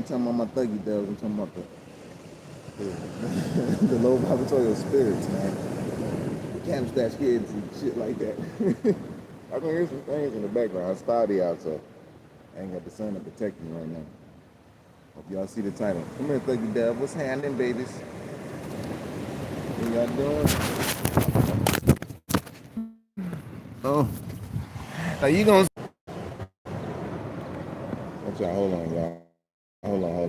talking about my thuggy dubs. I'm talking about the low vibratorial spirits, man. The Cabbage Patch Kids and shit like that. I can hear some things in the background. It's cloudy out, so I ain't got the sun to protect me right now. Hope y'all see the title. Come here, thuggy dub. What's happening, babies? What y'all doing? Oh. Now you gonna... Watch out, hold on, y'all. Hold on.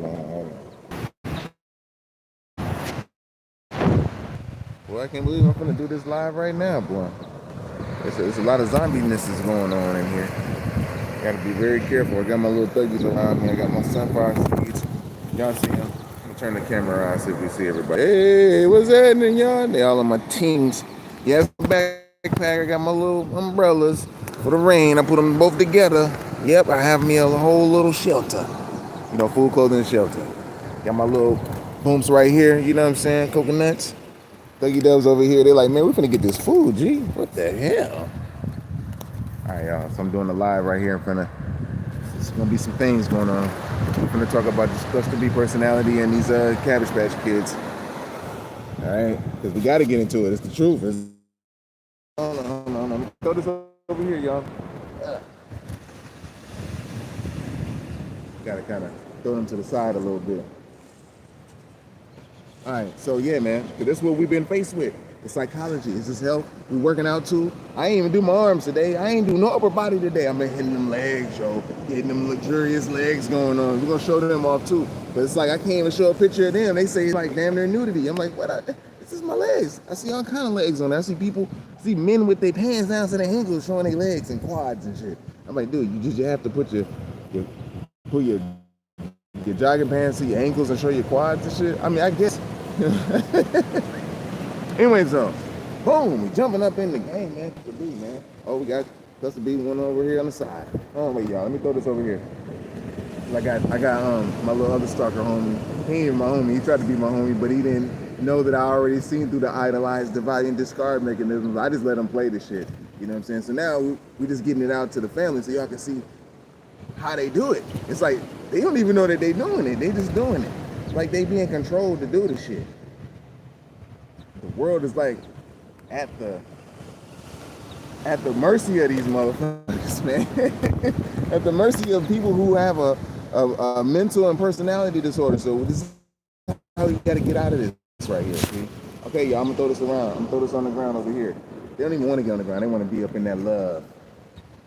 Well, I can't believe I'm gonna do this live right now, boy. There's a lot of zombie-ness going on in here. Gotta be very careful. I got my little thuggies around me. I got my sunflower seeds. Y'all see them? I'm gonna turn the camera around, see if we see everybody. Hey, what's happening, y'all? They all on my teams. Yes, backpack. I got my little umbrellas for the rain. I put them both together. Yep, I have me a whole little shelter. You know, food, clothing, and shelter. Got my little booms right here. You know what I'm saying? Coconuts. Thuggy dubs over here. They're like, man, we're finna get this food, G. What the hell? All right, y'all. So I'm doing the live right here in front of. There's gonna be some things going on. We're gonna talk about this cluster B personality and these Cabbage Patch Kids. All right, because we got to get into it. It's the truth. Hold on. Throw this over here, y'all. Gotta kind of throw them to the side a little bit. All right, so yeah, man, that's what we've been faced with. The psychology, is this health? We working out too. I ain't even do my arms today. I ain't do no upper body today. I'm been hitting them legs, yo. Getting them luxurious legs going on. We're gonna show them off too. But it's like I can't even show a picture of them. They say it's like damn near nudity. I'm like, what? This is my legs. I see all kind of legs on there. I see men with their pants down to their ankles showing their legs and quads and shit. I'm like, dude, you have to put your jogging pants to your ankles and show your quads and shit. I mean, I guess. Anyway, so boom, we jumping up in the game, man. Cluster B, man. Oh, we got Cluster B one over here on the side. Oh wait, y'all, let me throw this over here. I got my little other stalker homie. He ain't even my homie. He tried to be my homie, but he didn't know that I already seen through the idolized divide and discard mechanisms. I just let him play the shit. You know what I'm saying? So now we just getting it out to the family so y'all can see how they do it. It's like they don't even know that they doing it. They just doing it. It's like they being controlled to do the shit. The world is like at the mercy of these motherfuckers, man. At the mercy of people who have a mental and personality disorder. So this is how you gotta get out of this right here, see? Okay, y'all, I'm gonna throw this around. I'm gonna throw this on the ground over here. They don't even want to get on the ground. They want to be up in that love.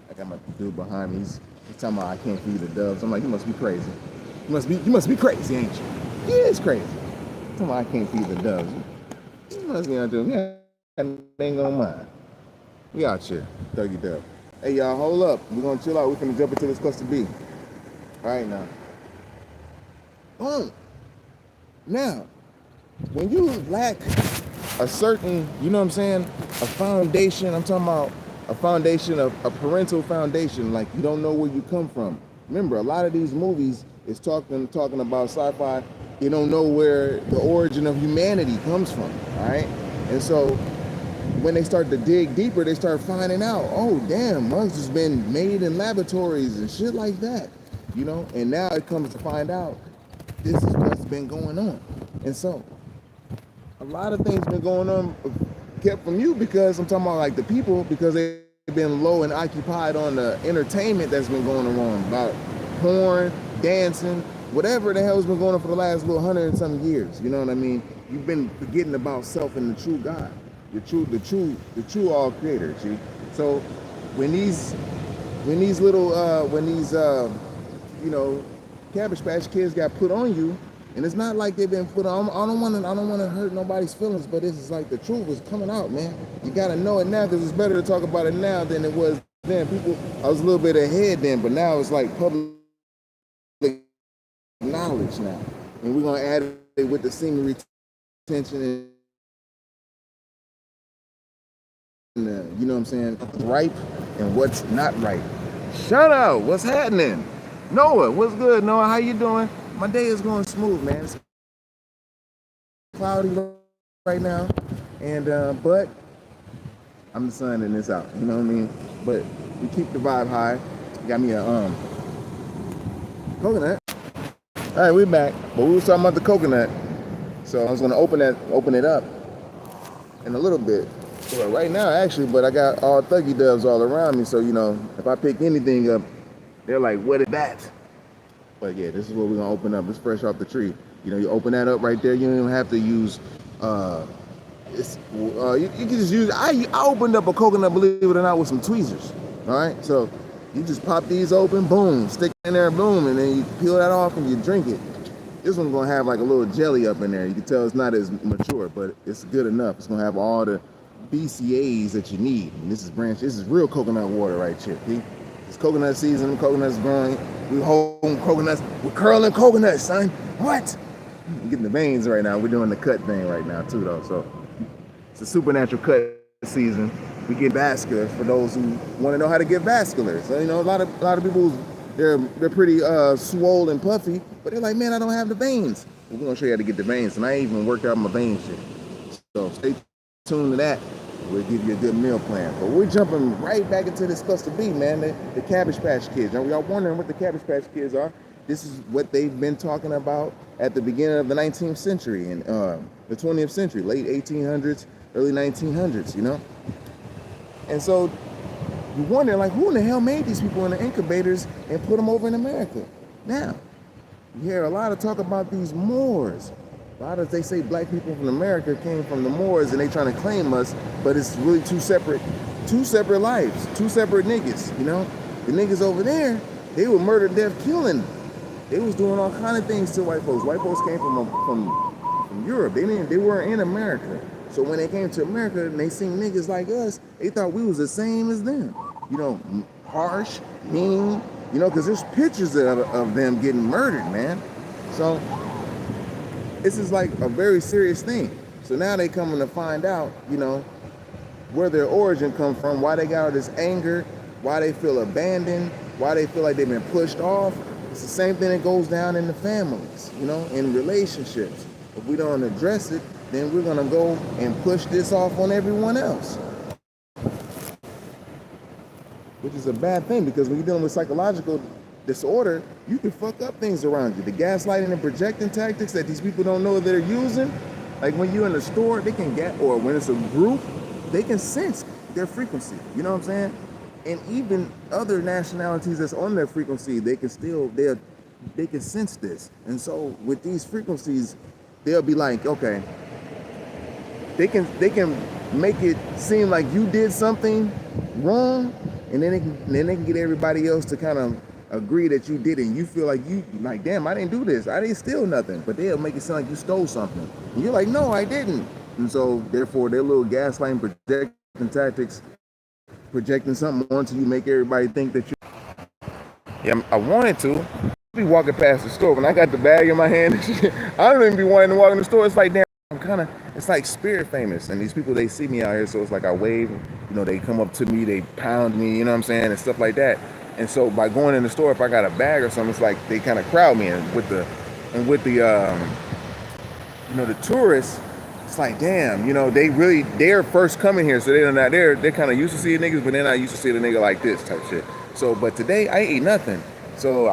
I got my dude behind me. He's talking about I can't feed the doves. I'm like, you must be crazy. You must be crazy, ain't you? Yeah, it's crazy. He's talking about I can't feed the doves. You must be out there. Yeah, they ain't gonna mind. We out here, thuggy dub. Hey y'all, hold up. We're gonna chill out. We're gonna jump into this cluster B. All right now. Boom. Now, when you lack a certain, you know what I'm saying, a foundation, I'm talking about a foundation, a parental foundation, like you don't know where you come from. Remember, a lot of these movies is talking about sci-fi. You don't know where the origin of humanity comes from, all right? And so when they start to dig deeper, they start finding out, oh, damn, monks has been made in laboratories and shit like that, you know? And now it comes to find out this is what's been going on. And so a lot of things been going on kept from you because I'm talking about like the people, because they've been low and occupied on the entertainment that's been going on about porn, dancing, whatever the hell's been going on for the last little 100 and something years. You know what I mean? You've been forgetting about self and the true God, the true all creator. See? So when these you know, Cabbage Patch Kids got put on you, and it's not like they've been put on. I don't want to hurt nobody's feelings, but it's like the truth is coming out, man. You gotta know it now, because it's better to talk about it now than it was then. I was a little bit ahead then, but now it's like public knowledge now, and we're gonna add it with the semen retention and you know what I'm saying, ripe and what's not ripe. Shout out, what's happening? Noah, what's good, Noah? How you doing? My day is going smooth, man. It's cloudy right now, and but I'm the sun and it's out. You know what I mean? But we keep the vibe high. Got me a coconut. All right, we're back. But we were talking about the coconut. So I was gonna open it up in a little bit. Well, right now, actually, but I got all Thuggy Doves all around me. So, you know, if I pick anything up, they're like, what is that? But yeah, this is what we're gonna open up. It's fresh off the tree. You know, you open that up right there. You don't even have to use, you can just use, I opened up a coconut, believe it or not, with some tweezers. All right, so you just pop these open, boom, stick it in there, boom, and then you peel that off and you drink it. This one's gonna have like a little jelly up in there. You can tell it's not as mature, but it's good enough. It's gonna have all the BCAAs that you need. And this is real coconut water right here. See? It's coconut season, coconuts growing. We holding coconuts, we're curling coconuts, son. What? I'm getting the veins right now. We're doing the cut thing right now too, though. So it's a supernatural cut season. We get vascular for those who want to know how to get vascular. So you know, a lot of people, they're pretty swole and puffy, but they're like, man, I don't have the veins. Well, we're gonna show you how to get the veins, and I ain't even worked out my vein shit. So stay tuned to that. We'll give you a good meal plan. But we're jumping right back into this supposed to be, man, the Cabbage Patch Kids. Now, y'all wondering what the Cabbage Patch Kids are? This is what they've been talking about at the beginning of the 19th century and the 20th century, late 1800s, early 1900s, you know? And so you wonder, like, who in the hell made these people in the incubators and put them over in America? Now, you hear a lot of talk about these Moors. A lot of, they say black people from America came from the Moors and they trying to claim us, but it's really two separate lives, two separate niggas, you know? The niggas over there, they were murder, death, killing. They was doing all kind of things to white folks. White folks came from Europe. They weren't in America. So when they came to America and they seen niggas like us, they thought we was the same as them. You know, harsh, mean, you know, because there's pictures of them getting murdered, man. So this is like a very serious thing. So now they coming to find out, you know, where their origin come from, why they got all this anger, why they feel abandoned, why they feel like they've been pushed off. It's the same thing that goes down in the families, you know, in relationships. If we don't address it, then we're gonna go and push this off on everyone else. Which is a bad thing, because when you're dealing with psychological disorder, you can fuck up things around you. The gaslighting and projecting tactics that these people don't know they're using, like when you're in a store, they can get, or when it's a group, they can sense their frequency. You know what I'm saying? And even other nationalities that's on their frequency, they can still, they can sense this. And so with these frequencies, they'll be like, okay, they can make it seem like you did something wrong, and then they can get everybody else to kind of agree that you did it. And you feel like like, damn, I didn't do this. I didn't steal nothing. But they'll make it sound like you stole something. And you're like, no, I didn't. And so therefore, their little gaslighting projecting tactics, projecting something onto you, make everybody think that you. Yeah, I wanted to be walking past the store when I got the bag in my hand. I don't even be wanting to walk in the store. It's like, damn, it's like spirit famous. And these people, they see me out here, so it's like I wave, you know, they come up to me, they pound me, you know what I'm saying, and stuff like that. And so by going in the store, if I got a bag or something, it's like they kind of crowd me. And with the you know, the tourists, it's like, damn, you know, they're first coming here, so they're kind of used to seeing niggas, but they're not used to seeing a nigga like this type shit. So, but today I ain't eat nothing. So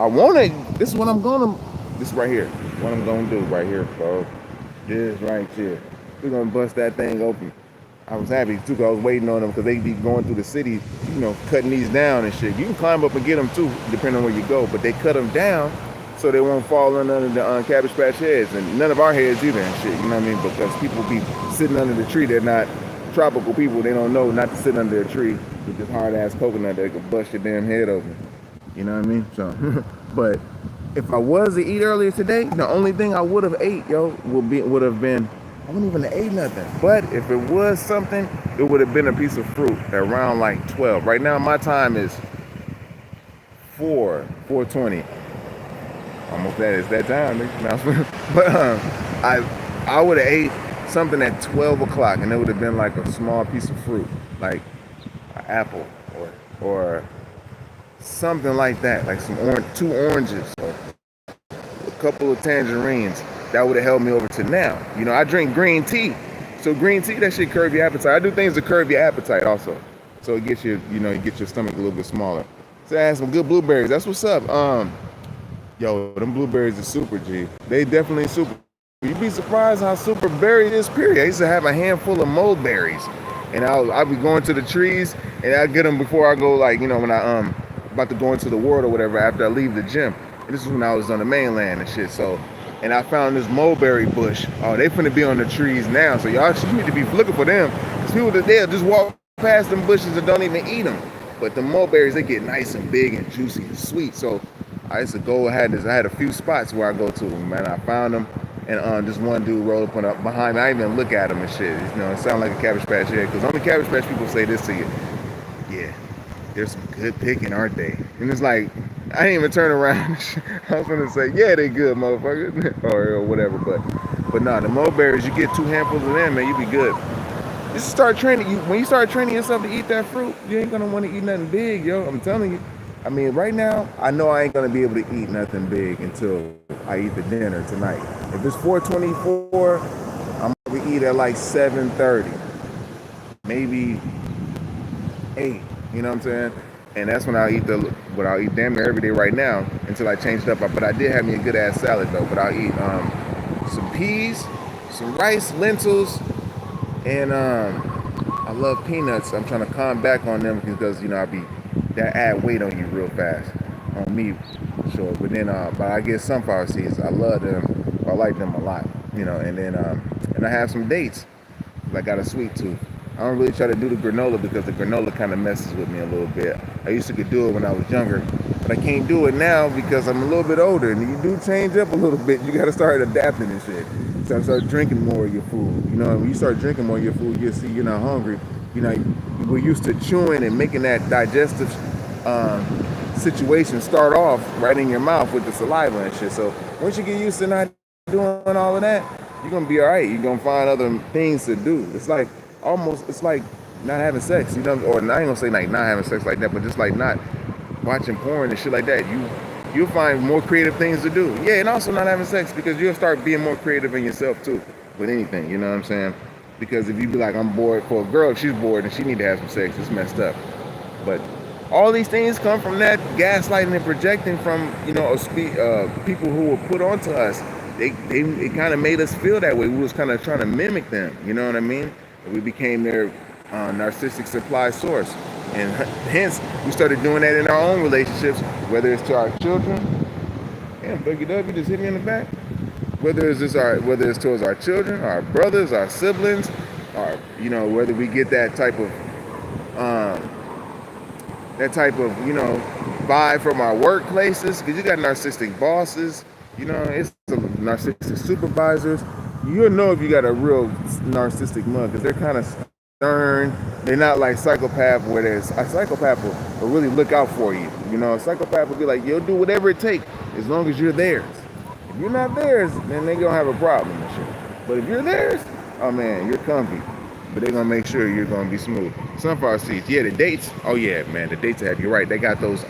this is what I'm gonna, this right here, what I'm gonna do right here, bro. This right here. We're gonna bust that thing open. I was happy too, because I was waiting on them, because they be going through the city, you know, cutting these down and shit. You can climb up and get them too, depending on where you go, but they cut them down so they won't fall under the Cabbage Patch heads, and none of our heads either and shit, you know what I mean? Because people be sitting under the tree, they're not tropical people, they don't know not to sit under a tree with this hard ass coconut that could bust your damn head open. You know what I mean? So, but if I was to eat earlier today, the only thing I would have ate, would have been, I wouldn't even have ate nothing. But if it was something, it would have been a piece of fruit at around like 12. Right now, my time is 4:20. Almost that is that time, nigga. But I would have ate something at 12 o'clock, and it would have been like a small piece of fruit, like an apple or something like that, like two oranges or a couple of tangerines. That would have held me over to now. You know, I drink green tea. So green tea, that shit curb your appetite. I do things to curb your appetite also. So it gets you, you know, it gets your stomach a little bit smaller. So I had some good blueberries. That's what's up. Yo, them blueberries are super, G. They definitely super. You'd be surprised how super berry this period. I used to have a handful of mulberries, and I'll be going to the trees, and I get them before I go, like, you know, when I about to go into the world or whatever after I leave the gym. And this is when I was on the mainland and shit. So, and I found this mulberry bush. Oh, they finna be on the trees now, so y'all need to be looking for them. Cause people they'll just walk past them bushes and don't even eat them. But the mulberries, they get nice and big and juicy and sweet. So I used to go. I had a few spots where I go to, man. I found them. And this one dude rolled up behind me. I didn't even look at him and shit. You know, it sounded like a Cabbage Patch head. Because only Cabbage Patch people say this to you. Yeah, there's some good picking, aren't they? And it's like, I didn't even turn around. I was gonna say, yeah, they good, motherfucker, or whatever. But nah, the mulberries, you get 2 handfuls of them, man, you be good. Just start training. When you start training yourself to eat that fruit, you ain't gonna want to eat nothing big, yo. I'm telling you. I mean, right now, I know I ain't gonna be able to eat nothing big until I eat the dinner tonight. If it's 4:24, I'm gonna eat at like 7:30, maybe 8. You know what I'm saying? And that's when I'll eat what I'll eat damn near every day right now until I change it up. But I did have me a good ass salad though. But I'll eat some peas, some rice, lentils, and I love peanuts. I'm trying to calm back on them because, you know, that add weight on you real fast. On me, sure. But then, but I get sunflower seeds. I love them. I like them a lot. You know, and then, and I have some dates. I got a sweet tooth. I don't really try to do the granola because the granola kind of messes with me a little bit. I used to could do it when I was younger, but I can't do it now because I'm a little bit older. And you do change up a little bit. You got to start adapting and shit. So I start drinking more of your food. You know, when you start drinking more of your food, you see you're not hungry. You know, we're used to chewing and making that digestive situation start off right in your mouth with the saliva and shit. So once you get used to not doing all of that, you're gonna be all right. You're gonna find other things to do. It's like not having sex, you know, or I ain't gonna say like not having sex like that, but just like not watching porn and shit like that. You'll find more creative things to do. Yeah, and also not having sex because you'll start being more creative in yourself too with anything. You know what I'm saying? Because if you be like, I'm bored, for a girl, if she's bored and she need to have some sex, it's messed up. But all these things come from that gaslighting and projecting from, you know, people who were put onto us. It kind of made us feel that way. We was kind of trying to mimic them. You know what I mean? We became their narcissistic supply source, and hence we started doing that in our own relationships, whether it's to our children. Damn, Boogie Dub, you just hit me in the back. Whether it's towards our children, our brothers, our siblings, or, you know, whether we get that type of you know, vibe from our workplaces, because you got narcissistic bosses, you know, it's narcissistic supervisors. You'll know if you got a real narcissistic mug because they're kind of stern. They're not like psychopath where there's a psychopath will really look out for you. You know, a psychopath will be like, you'll do whatever it takes as long as you're theirs. If you're not theirs, then they're gonna have a problem and shit. But if you're theirs, oh man, you're comfy. But they're gonna make sure you're gonna be smooth. Sunflower seeds, yeah, the dates. Oh yeah, man, the dates have. You're right. They got those.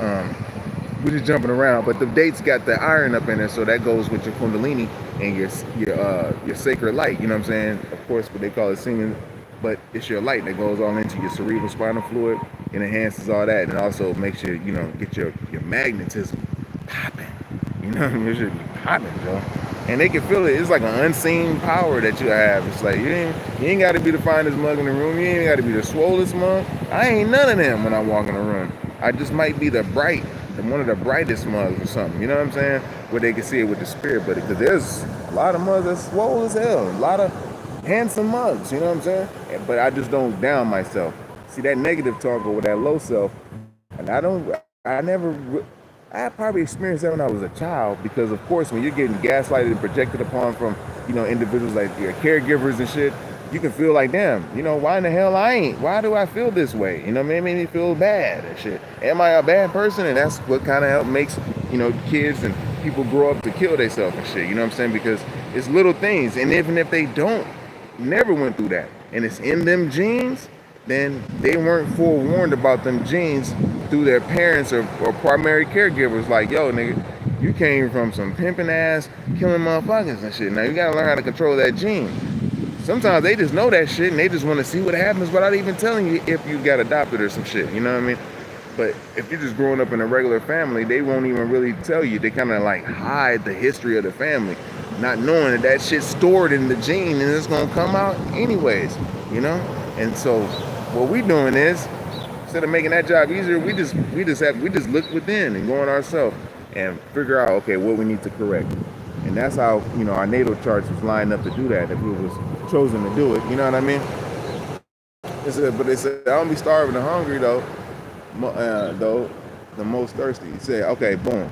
We're just jumping around, but the dates got the iron up in there, so that goes with your kundalini and your sacred light. You know what I'm saying? Of course, what they call it semen, but it's your light that goes all into your cerebral spinal fluid and enhances all that, and also makes you, you know, get your magnetism popping. You know what I mean? It should be popping, Joe. And they can feel it. It's like an unseen power that you have. It's like you ain't got to be the finest mug in the room. You ain't got to be the swollest mug. I ain't none of them when I walk in the room. I just might be one of the brightest mugs or something. You know what I'm saying? Where they can see it with the spirit, but because there's a lot of mugs that's swole as hell. A lot of handsome mugs. You know what I'm saying? But I just don't down myself. See that negative talk over that low self, and I probably experienced that when I was a child because, of course, when you're getting gaslighted and projected upon from, you know, individuals like your caregivers and shit, you can feel like, damn, you know, why in the hell why do I feel this way? You know, it made me feel bad and shit. Am I a bad person? And that's what kind of makes, you know, kids and people grow up to kill themselves and shit. You know what I'm saying? Because it's little things. And even if they never went through that, and it's in them genes, then they weren't forewarned about them genes through their parents or primary caregivers. Like, yo, nigga, you came from some pimping ass, killing motherfuckers and shit. Now you gotta learn how to control that gene. Sometimes they just know that shit and they just want to see what happens without even telling you if you got adopted or some shit. You know what I mean? But if you're just growing up in a regular family, they won't even really tell you. They kind of like hide the history of the family, not knowing that that shit's stored in the gene and it's gonna come out anyways, you know. And so what we doing is, instead of making that job easier, we just look within and go on ourselves and figure out, okay, what we need to correct. And that's how, you know, our natal charts was lined up to do that, if we was chosen to do it, you know what I mean? But they said, I don't be starving and hungry though, the most thirsty. You say, okay, boom.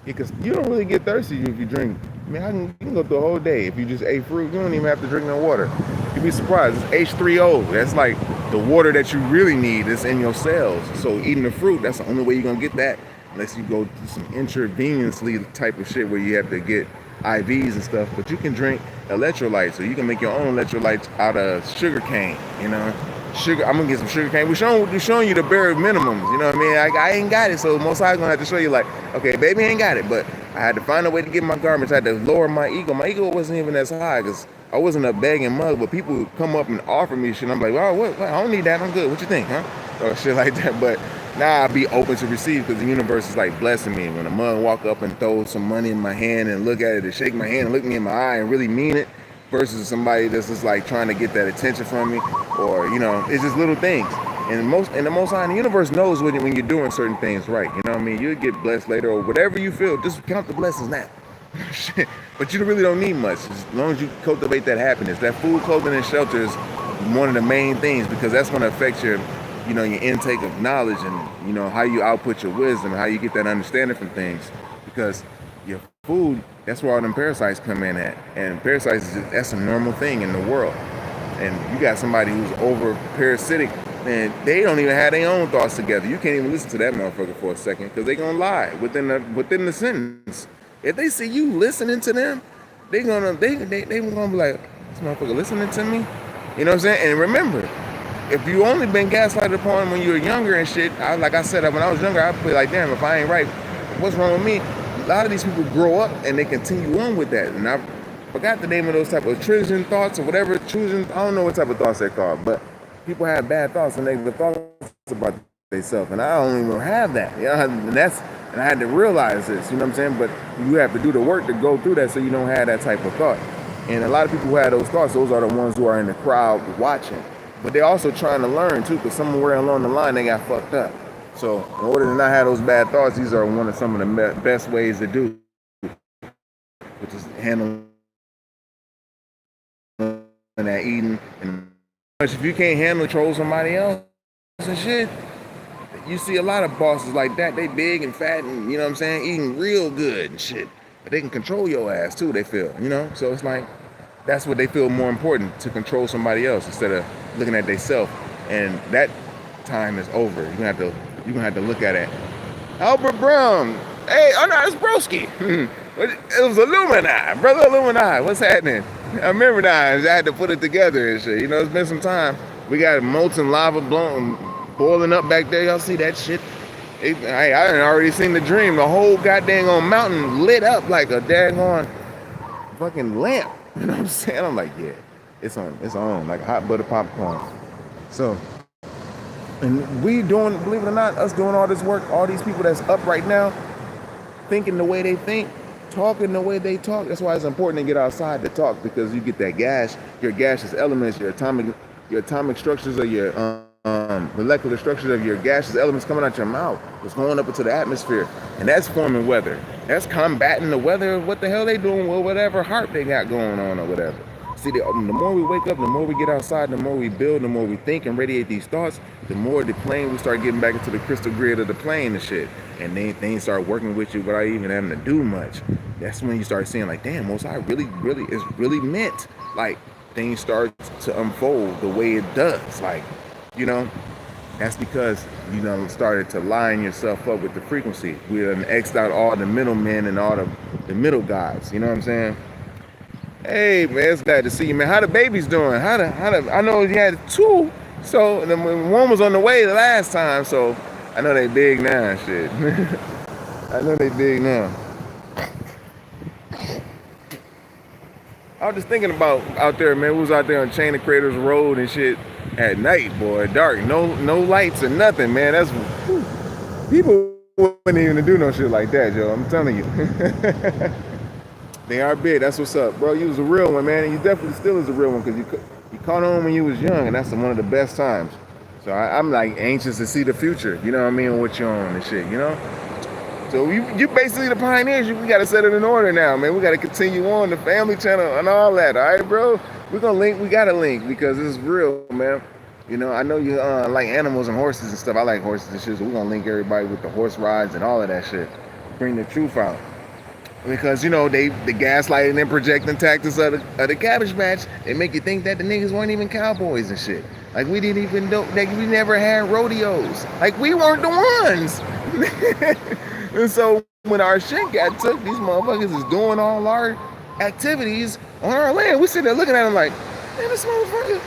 Because you don't really get thirsty if you drink. I mean, you can go through a whole day. If you just ate fruit, you don't even have to drink no water. You'd be surprised. It's H3O. That's like the water that you really need is in your cells. So eating the fruit, that's the only way you're going to get that, unless you go through some intravenously type of shit where you have to get IVs and stuff. But you can drink electrolytes, so you can make your own electrolytes out of sugar cane, you know. Sugar, I'm gonna get some sugar cane. We're showing you the bare minimums, you know what I mean? I ain't got it, so most I's gonna have to show you like, okay, baby ain't got it, but I had to find a way to get my garments. I had to lower my ego. My ego wasn't even as high because I wasn't a begging mug, but people would come up and offer me shit. I'm like, oh, what? I don't need that. I'm good. What you think, huh? Or shit like that. But now I'll be open to receive because the universe is like blessing me. When a mug walk up and throw some money in my hand and look at it and shake my hand and look me in my eye and really mean it, versus somebody that's just like trying to get that attention from me, or, you know, it's just little things. And the Most High in the universe knows when you're doing certain things right. You know what I mean? You'll get blessed later or whatever you feel. Just count the blessings now. But you really don't need much as long as you cultivate that happiness. That food, clothing, and shelter is one of the main things, because that's going to affect your, you know, your intake of knowledge and, you know, how you output your wisdom, how you get that understanding from things. Because your food, that's where all them parasites come in at. And parasites, that's a normal thing in the world. And you got somebody who's over parasitic, and they don't even have their own thoughts together. You can't even listen to that motherfucker for a second, because they gonna lie within the sentence. If they see you listening to them, they gonna be like, this motherfucker listening to me? You know what I'm saying? And remember, if you only been gaslighted upon when you were younger and shit, like I said, when I was younger, I'd be like, damn, if I ain't right, what's wrong with me? A lot of these people grow up and they continue on with that. And I forgot the name of those type of intrusion thoughts or whatever, intrusion, I don't know what type of thoughts they're called, but people have bad thoughts and negative thoughts about themselves, and I don't even have that. You know, and I had to realize this, you know what I'm saying? But you have to do the work to go through that so you don't have that type of thought. And a lot of people who have those thoughts, those are the ones who are in the crowd watching. But they're also trying to learn too, because somewhere along the line they got fucked up. So in order to not have those bad thoughts, these are some of the best ways to do, which is handling that eating. And if you can't handle control somebody else and shit, you see a lot of bosses like that. They big and fat and, you know what I'm saying, eating real good and shit. But they can control your ass too, they feel, you know? So it's like, that's what they feel more important, to control somebody else instead of looking at themselves. And that time is over. You're gonna have to look at it. Albert Brown. Hey, oh no, it's Broski. It was Illumini, brother Illumini. What's happening? I remember that. I had to put it together and shit. You know, it's been some time. We got molten lava boiling up back there. Y'all see that shit? I done already seen the dream. The whole goddamn mountain lit up like a daggone fucking lamp. You know what I'm saying? I'm like, yeah, it's on, like hot butter popcorn. So, and we doing, believe it or not, us doing all this work, all these people that's up right now, thinking the way they think, talking the way they talk. That's why it's important to get outside to talk, because you get that your gaseous elements, your atomic structures of your molecular structures of your gaseous elements coming out your mouth. It's going up into the atmosphere, and that's forming weather. That's combating the weather. What the hell they doing with whatever heart they got going on or whatever. See, the more we wake up, the more we get outside, the more we build, the more we think and radiate these thoughts, the more the plane, we start getting back into the crystal grid of the plane and shit. And then things start working with you without even having to do much. That's when you start seeing like, damn, Most High really is really meant. Like, things start to unfold the way it does. Like, you know, that's because you done started to line yourself up with the frequency. We done X'd out all the middlemen and all the middle guys. You know what I'm saying? Hey man, it's glad to see you, man. How the babies doing? I know you had two, so one was on the way the last time, so I know they big now and shit. I know they big now. I was just thinking about out there, man. We was out there on Chain of Creators Road and shit. at night, boy, dark, no lights or nothing, man. That's whew. People wouldn't even do no shit like that, Joe. I'm telling you. They are big. That's what's up, bro. You was a real one, man, and you definitely still is a real one because you caught on when you was young, and that's one of the best times. So I'm like anxious to see the future. You know what I mean? What you're on and shit. You know. So you basically the pioneers. We got to set it in order now, man. We got to continue on the family channel and all that. All right, bro. We're gonna link. We gotta link because it's real, man. You know, I know you like animals and horses and stuff. I like horses and shit. So we're gonna link everybody with the horse rides and all of that shit. Bring the truth out. Because you know the gaslighting and projecting tactics of the cabbage match, they make you think that the niggas weren't even cowboys and shit. Like we didn't even know, like we never had rodeos. Like we weren't the ones. And so when our shit got took, these motherfuckers is doing all our activities on our land. We sitting there looking at them like, man, this motherfucker,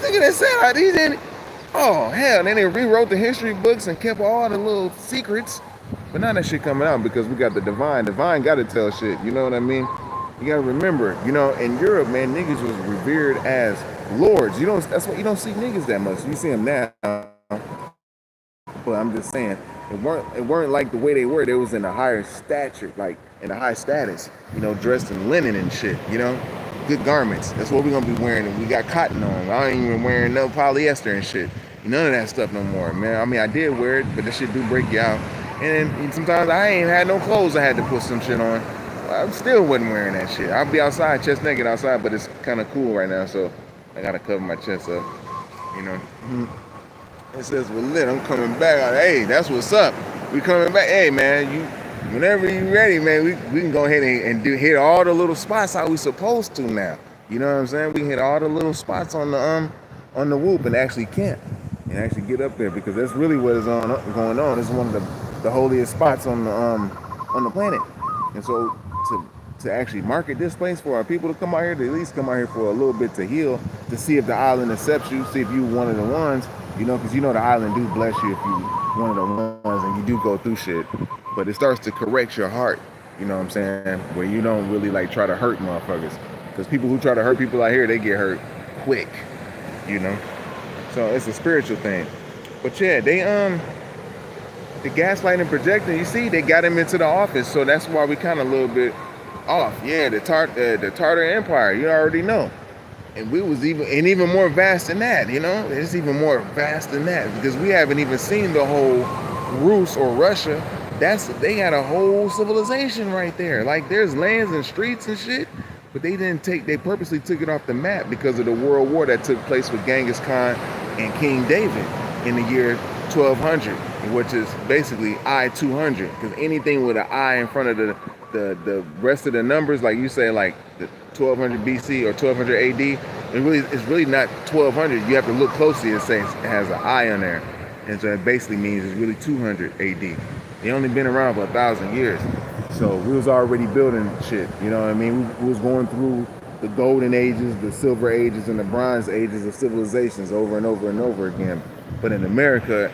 look at that sad these in. Oh hell! And then they rewrote the history books and kept all the little secrets. But now that shit coming out because we got the divine. Divine got to tell shit. You know what I mean? You gotta remember, you know, in Europe, man, niggas was revered as lords. You don't. That's why you don't see niggas that much. You see them now, but I'm just saying it weren't like the way they were. They was in a higher stature, like in a high status. You know, dressed in linen and shit. You know, good garments. That's what we're gonna be wearing. And we got cotton on. I ain't even wearing no polyester and shit. None of that stuff no more, man. I mean, I did wear it, but that shit do break you out. And sometimes I ain't had no clothes. I had to put some shit on. I still wasn't wearing that shit. I'll be outside, chest naked outside, but it's kind of cool right now, so I gotta cover my chest up. You know. It says we're lit. I'm coming back. Hey, that's what's up. We coming back. Hey, man, whenever you ready, man, we can go ahead and hit all the little spots how we supposed to now. You know what I'm saying? We can hit all the little spots on the whoop and actually camp and actually get up there because that's really what is going on. It's one of the holiest spots on the planet, and so to actually market this place for our people to come out here, to at least come out here for a little bit to heal, to see if the island accepts you, see if you one of the ones, you know, because you know the island do bless you if you one of the ones and you do go through shit, but it starts to correct your heart, you know what I'm saying, where you don't really like try to hurt motherfuckers, because people who try to hurt people out here, they get hurt quick, you know, so it's a spiritual thing. But yeah, the gaslighting projecting, you see, they got him into the office, so that's why we kind of a little bit off. Yeah, the Tartar Empire, you already know, and we was even more vast than that. You know, it's even more vast than that because we haven't even seen the whole Rus or Russia. They got a whole civilization right there. Like there's lands and streets and shit, but they purposely took it off the map because of the world war that took place with Genghis Khan and King David in the year 1200, which is basically I-200, because anything with an I in front of the rest of the numbers, like you say, like the 1200 BC or 1200 AD, it's really not 1200. You have to look closely and say it has an I on there, and so it basically means it's really 200 AD. They only been around for 1,000 years, so we was already building shit. You know what I mean? We was going through the golden ages, the silver ages, and the bronze ages of civilizations over and over and over again. But in America,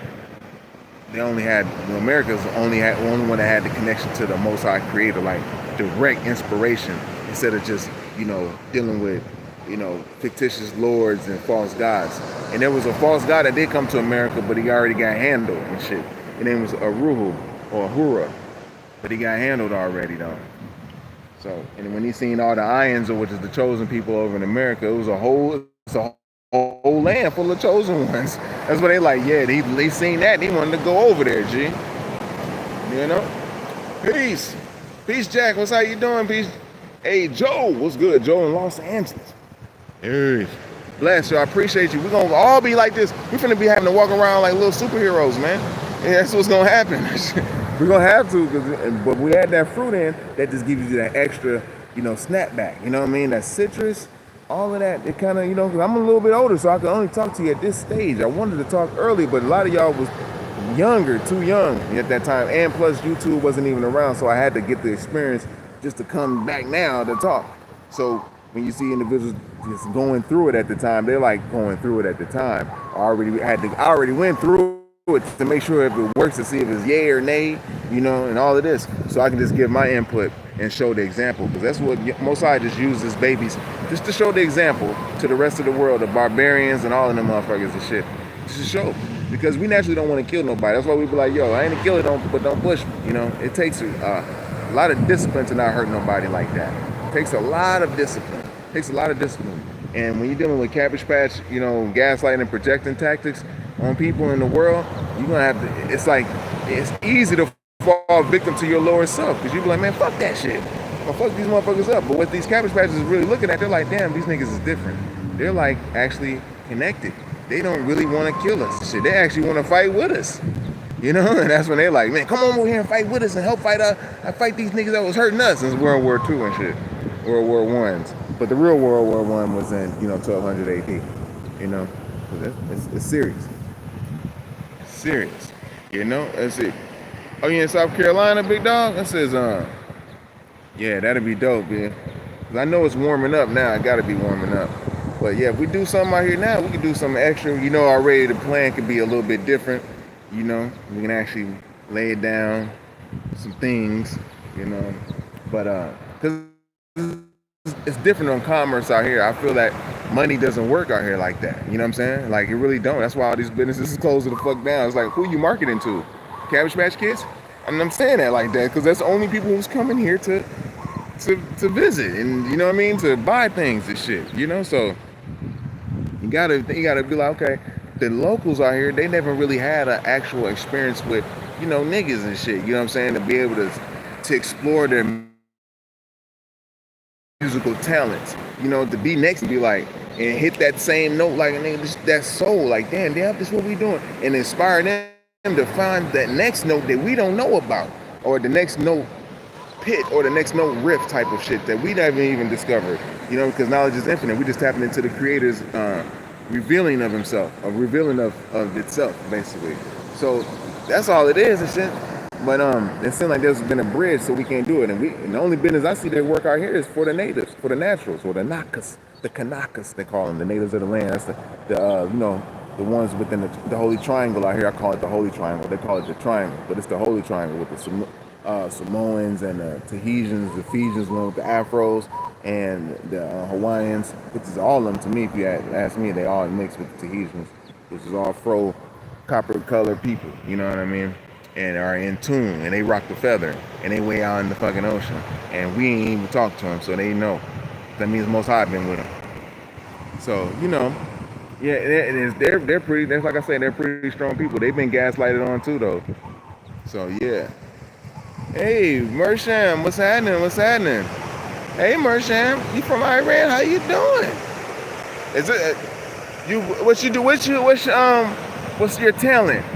America's the only one that had the connection to the Most High Creator, like direct inspiration, instead of just, you know, dealing with, you know, fictitious lords and false gods. And there was a false god that did come to America, but he already got handled and shit. His name was Aruhu or Ahura, but he got handled already though. So, and when he seen all the Ions, which is the chosen people over in America, it was a whole land full of chosen ones. That's what they like. Yeah, they seen that. They wanted to go over there, G. You know? Peace, Jack. What's how you doing? Peace. Hey, Joe. What's good? Joe in Los Angeles. Hey, bless you. I appreciate you. We're gonna all be like this. We're gonna be having to walk around like little superheroes, man. Yeah, that's what's gonna happen. We're gonna have to, but we add that fruit in that just gives you that extra, you know, snapback. You know what I mean? That citrus. All of that, it kind of, you know, because I'm a little bit older, so I can only talk to you at this stage. I wanted to talk early, but a lot of y'all was younger, too young at that time, and plus YouTube wasn't even around, so I had to get the experience just to come back now to talk. So when you see individuals just going through it at the time, they're like going through it at the time. I already went through it to make sure if it works, to see if it's yay or nay, you know, and all of this. So I can just give my input and show the example, because that's what Mosai just uses babies, just to show the example to the rest of the world, the barbarians and all of them motherfuckers and shit, just to show. Because we naturally don't want to kill nobody. That's why we be like, yo, I ain't a killer, but don't push me. You know, it takes a lot of discipline to not hurt nobody like that. It takes a lot of discipline. It takes a lot of discipline. And when you're dealing with Cabbage Patch, you know, gaslighting and projecting tactics on people in the world, you're gonna have to, it's like, it's easy to fall victim to your lower self, because you be like, man, fuck that shit. Well, fuck these motherfuckers up. But what these Cabbage Patches is really looking at, they're like, damn, these niggas is different. They're like actually connected. They don't really want to kill us. Shit, they actually want to fight with us. You know, and that's when they're like, man, come on over here and fight with us and help fight these niggas that was hurting us since World War II and shit, World War Ones. But the real World War One was in, you know, 1200 AD. You know, it's serious. It's serious. You know, let's see. Oh, you in South Carolina, big dog? That says, yeah, that'd be dope, man. Cause I know it's warming up now. It gotta be warming up. But yeah, if we do something out here now, we can do something extra. You know, already the plan could be a little bit different. You know, we can actually lay it down, some things, you know. But cause it's different on commerce out here. I feel that money doesn't work out here like that. You know what I'm saying? Like, it really don't. That's why all these businesses is closing the fuck down. It's like, who you marketing to? Cabbage Patch Kids? And I'm saying that like that because that's the only people who's coming here to visit, and you know what I mean, to buy things and shit. You know, so you gotta be like, okay, the locals out here, they never really had an actual experience with, you know, niggas and shit. You know what I'm saying? To be able to explore their musical talents, you know, to be next and be like, and hit that same note like a nigga, that soul, like, damn, this is what we doing, and inspire them to find that next note that we don't know about, or the next note pit, or the next note riff type of shit that we haven't even discovered, you know, because knowledge is infinite. We just tapping into the creator's revealing of himself, a revealing of itself, basically. So that's all it is and shit. But it seems like there's been a bridge, so we can't do it. And the only business I see that work out here is for the natives, for the naturals, or the Nakas, the Kanakas, they call them, the natives of the land. That's the you know, the ones within the Holy Triangle out here. I call it the Holy Triangle. They call it the Triangle, but it's the Holy Triangle with the Samoans and the Tahitians, the Fijians, with the Afros, and the Hawaiians, which is all of them to me. If you ask me, they all mixed with the Tahitians, which is all fro, copper colored people. You know what I mean? And are in tune, and they rock the feather, and they way out in the fucking ocean, and we ain't even talk to them, so they know. That means Most High been with them. So you know, yeah, they're pretty. That's like I said, they're pretty strong people. They've been gaslighted on too, though. So yeah. Hey, Mersham, what's happening? What's happening? Hey, Mersham, you from Iran? How you doing? Is it you? What you do? What's your talent?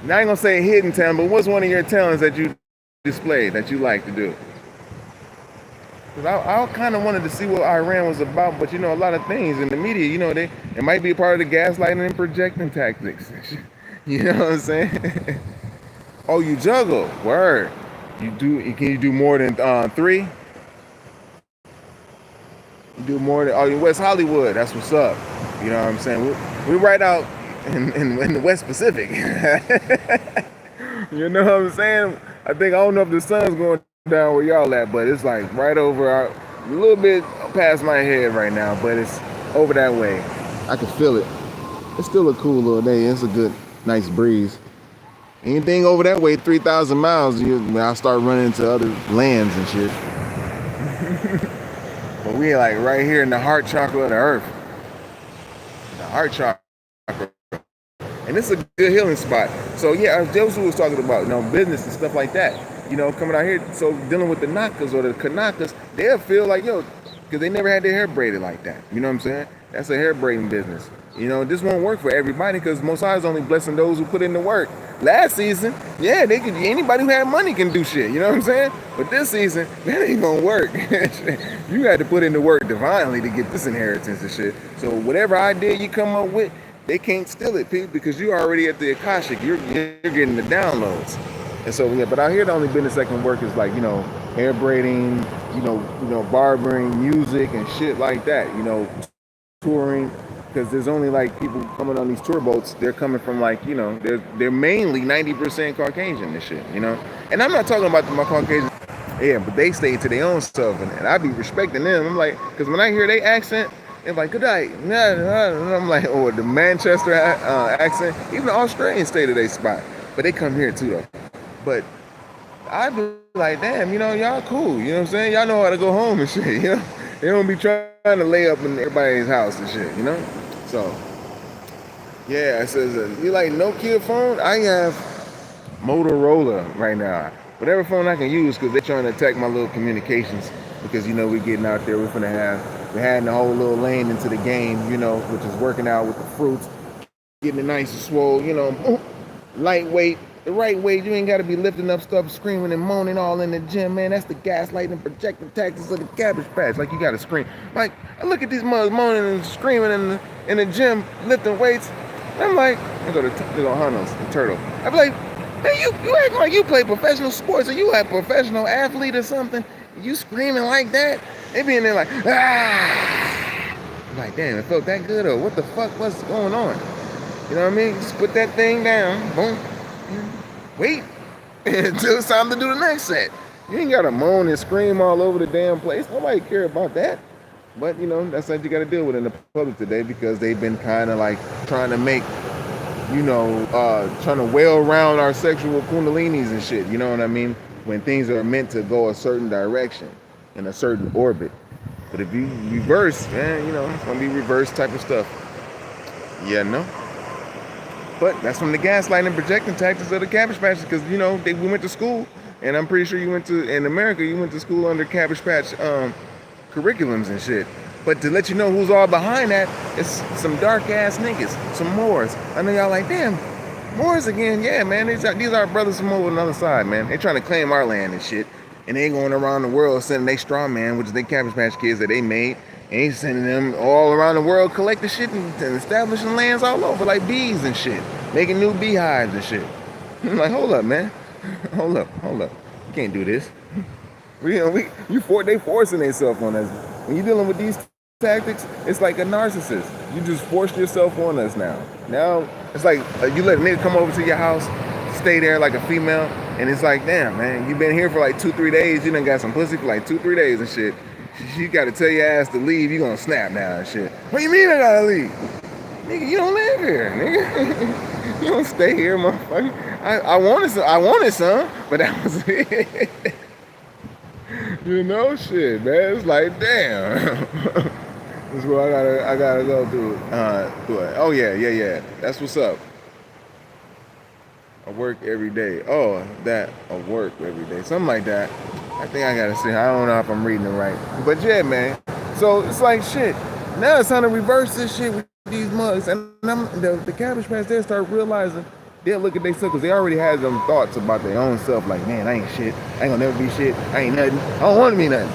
Now I ain't gonna say hidden talent, but what's one of your talents that you display that you like to do? Cause I kind of wanted to see what Iran was about, but you know, a lot of things in the media, you know, it might be a part of the gaslighting and projecting tactics. You know what I'm saying? Oh, you juggle? Word. Can you do more than 3? You do more than, oh, you're West Hollywood. That's what's up. You know what I'm saying? We right out in the West Pacific. You know what I'm saying? I don't know if the sun's going down where y'all at, but it's like right over a little bit past my head right now, but it's over that way. I can feel it. It's still a cool little day. It's a good, nice breeze. Anything over that way, 3,000 miles, I'll start running into other lands and shit. But we like right here in the heart chakra of the earth. The heart chakra. And this is a good healing spot. So yeah, Joseph was talking about, you know, business and stuff like that. You know, coming out here, so dealing with the Nakas or the Kanakas, they'll feel like, yo, because they never had their hair braided like that. You know what I'm saying? That's a hair braiding business. You know, this won't work for everybody because Most High is only blessing those who put in the work. Last season, yeah, anybody who had money can do shit. You know what I'm saying? But this season, that ain't gonna work. You had to put in the work divinely to get this inheritance and shit. So whatever idea you come up with, they can't steal it, Pete, because you're already at the Akashic. You're getting the downloads. And so, yeah, but out here, the only business that can work is like, you know, hair braiding, you know, barbering, music and shit like that. You know, touring, because there's only like people coming on these tour boats. They're coming from like, you know, they're mainly 90% Caucasian and shit, you know. And I'm not talking about my Caucasian, yeah, but they stay to their own stuff, and I be respecting them. I'm like, because when I hear their accent, they're like, good night. And I'm like, oh, the Manchester accent, even the Australians stay to their spot, but they come here too though. But I be like, damn, you know, y'all cool, you know what I'm saying? Y'all know how to go home and shit, you know? They don't be trying to lay up in everybody's house and shit, you know? So, yeah, it says, you like Nokia phone? I have Motorola right now. Whatever phone I can use, because they're trying to attack my little communications, because, you know, we're getting out there, we're having the whole little lane into the game, you know, which is working out with the fruits, getting it nice and swole, you know, lightweight, the right weight. You ain't got to be lifting up stuff, screaming and moaning all in the gym, man. That's the gaslighting, projecting tactics of the Cabbage Patch. Like, you got to scream. Like, I look at these mothers moaning and screaming in the gym, lifting weights. And I'm like, I go to Hunters, the turtle. I'm like, man, you act like you play professional sports, or you a professional athlete or something. You screaming like that? They be in there like, ah! I'm like, damn, it felt that good, or what the fuck, what's going on? You know what I mean? Just put that thing down, boom, wait until it's time to do the next set. You ain't gotta moan and scream all over the damn place. Nobody care about that. But, you know, that's what you gotta deal with in the public today, because they've been kind of like trying to make, you know, trying to wail around our sexual kundalinis and shit, you know what I mean? When things are meant to go a certain direction, in a certain orbit. But if you reverse, man, you know, it's gonna be reverse type of stuff. Yeah, no. But that's from the gaslighting and projecting tactics of the Cabbage Patch, because, you know, we went to school, and I'm pretty sure in America, you went to school under Cabbage Patch curriculums and shit. But to let you know who's all behind that, it's some dark ass niggas, some Moors. I know y'all like, damn, Moors again. Yeah, man, these are our brothers from over on the other side, man. They trying to claim our land and shit. And they going around the world sending they straw man, which is they Cabbage Patch kids that they made. And he's sending them all around the world collecting shit and establishing lands all over like bees and shit. Making new beehives and shit. I'm like, hold up, man. Hold up. You can't do this. They forcing themselves on us. When you're dealing with these tactics, it's like a narcissist. You just forced yourself on us now. Now, it's like you let a nigga come over to your house, stay there like a female, and it's like, damn, man, you've been here for like 2-3 days, you done got some pussy for like 2-3 days and shit. You gotta tell your ass to leave, you gonna snap now and shit. What do you mean I gotta leave? Nigga, you don't live here, nigga. You don't stay here, motherfucker. I wanted some, but that was it. You know, shit, man. It's like, damn. This is what I gotta go do it. Oh yeah. That's what's up. I work every day. Oh, that I work every day. Something like that. I think I gotta see. I don't know if I'm reading it right. But yeah, man. So it's like shit. Now it's time to reverse this shit with these mugs. And the Cabbage Patch, they'll start realizing, they'll look at themselves, because they already had them thoughts about their own self. Like, man, I ain't shit. I ain't gonna never be shit. I ain't nothing. I don't want to be nothing.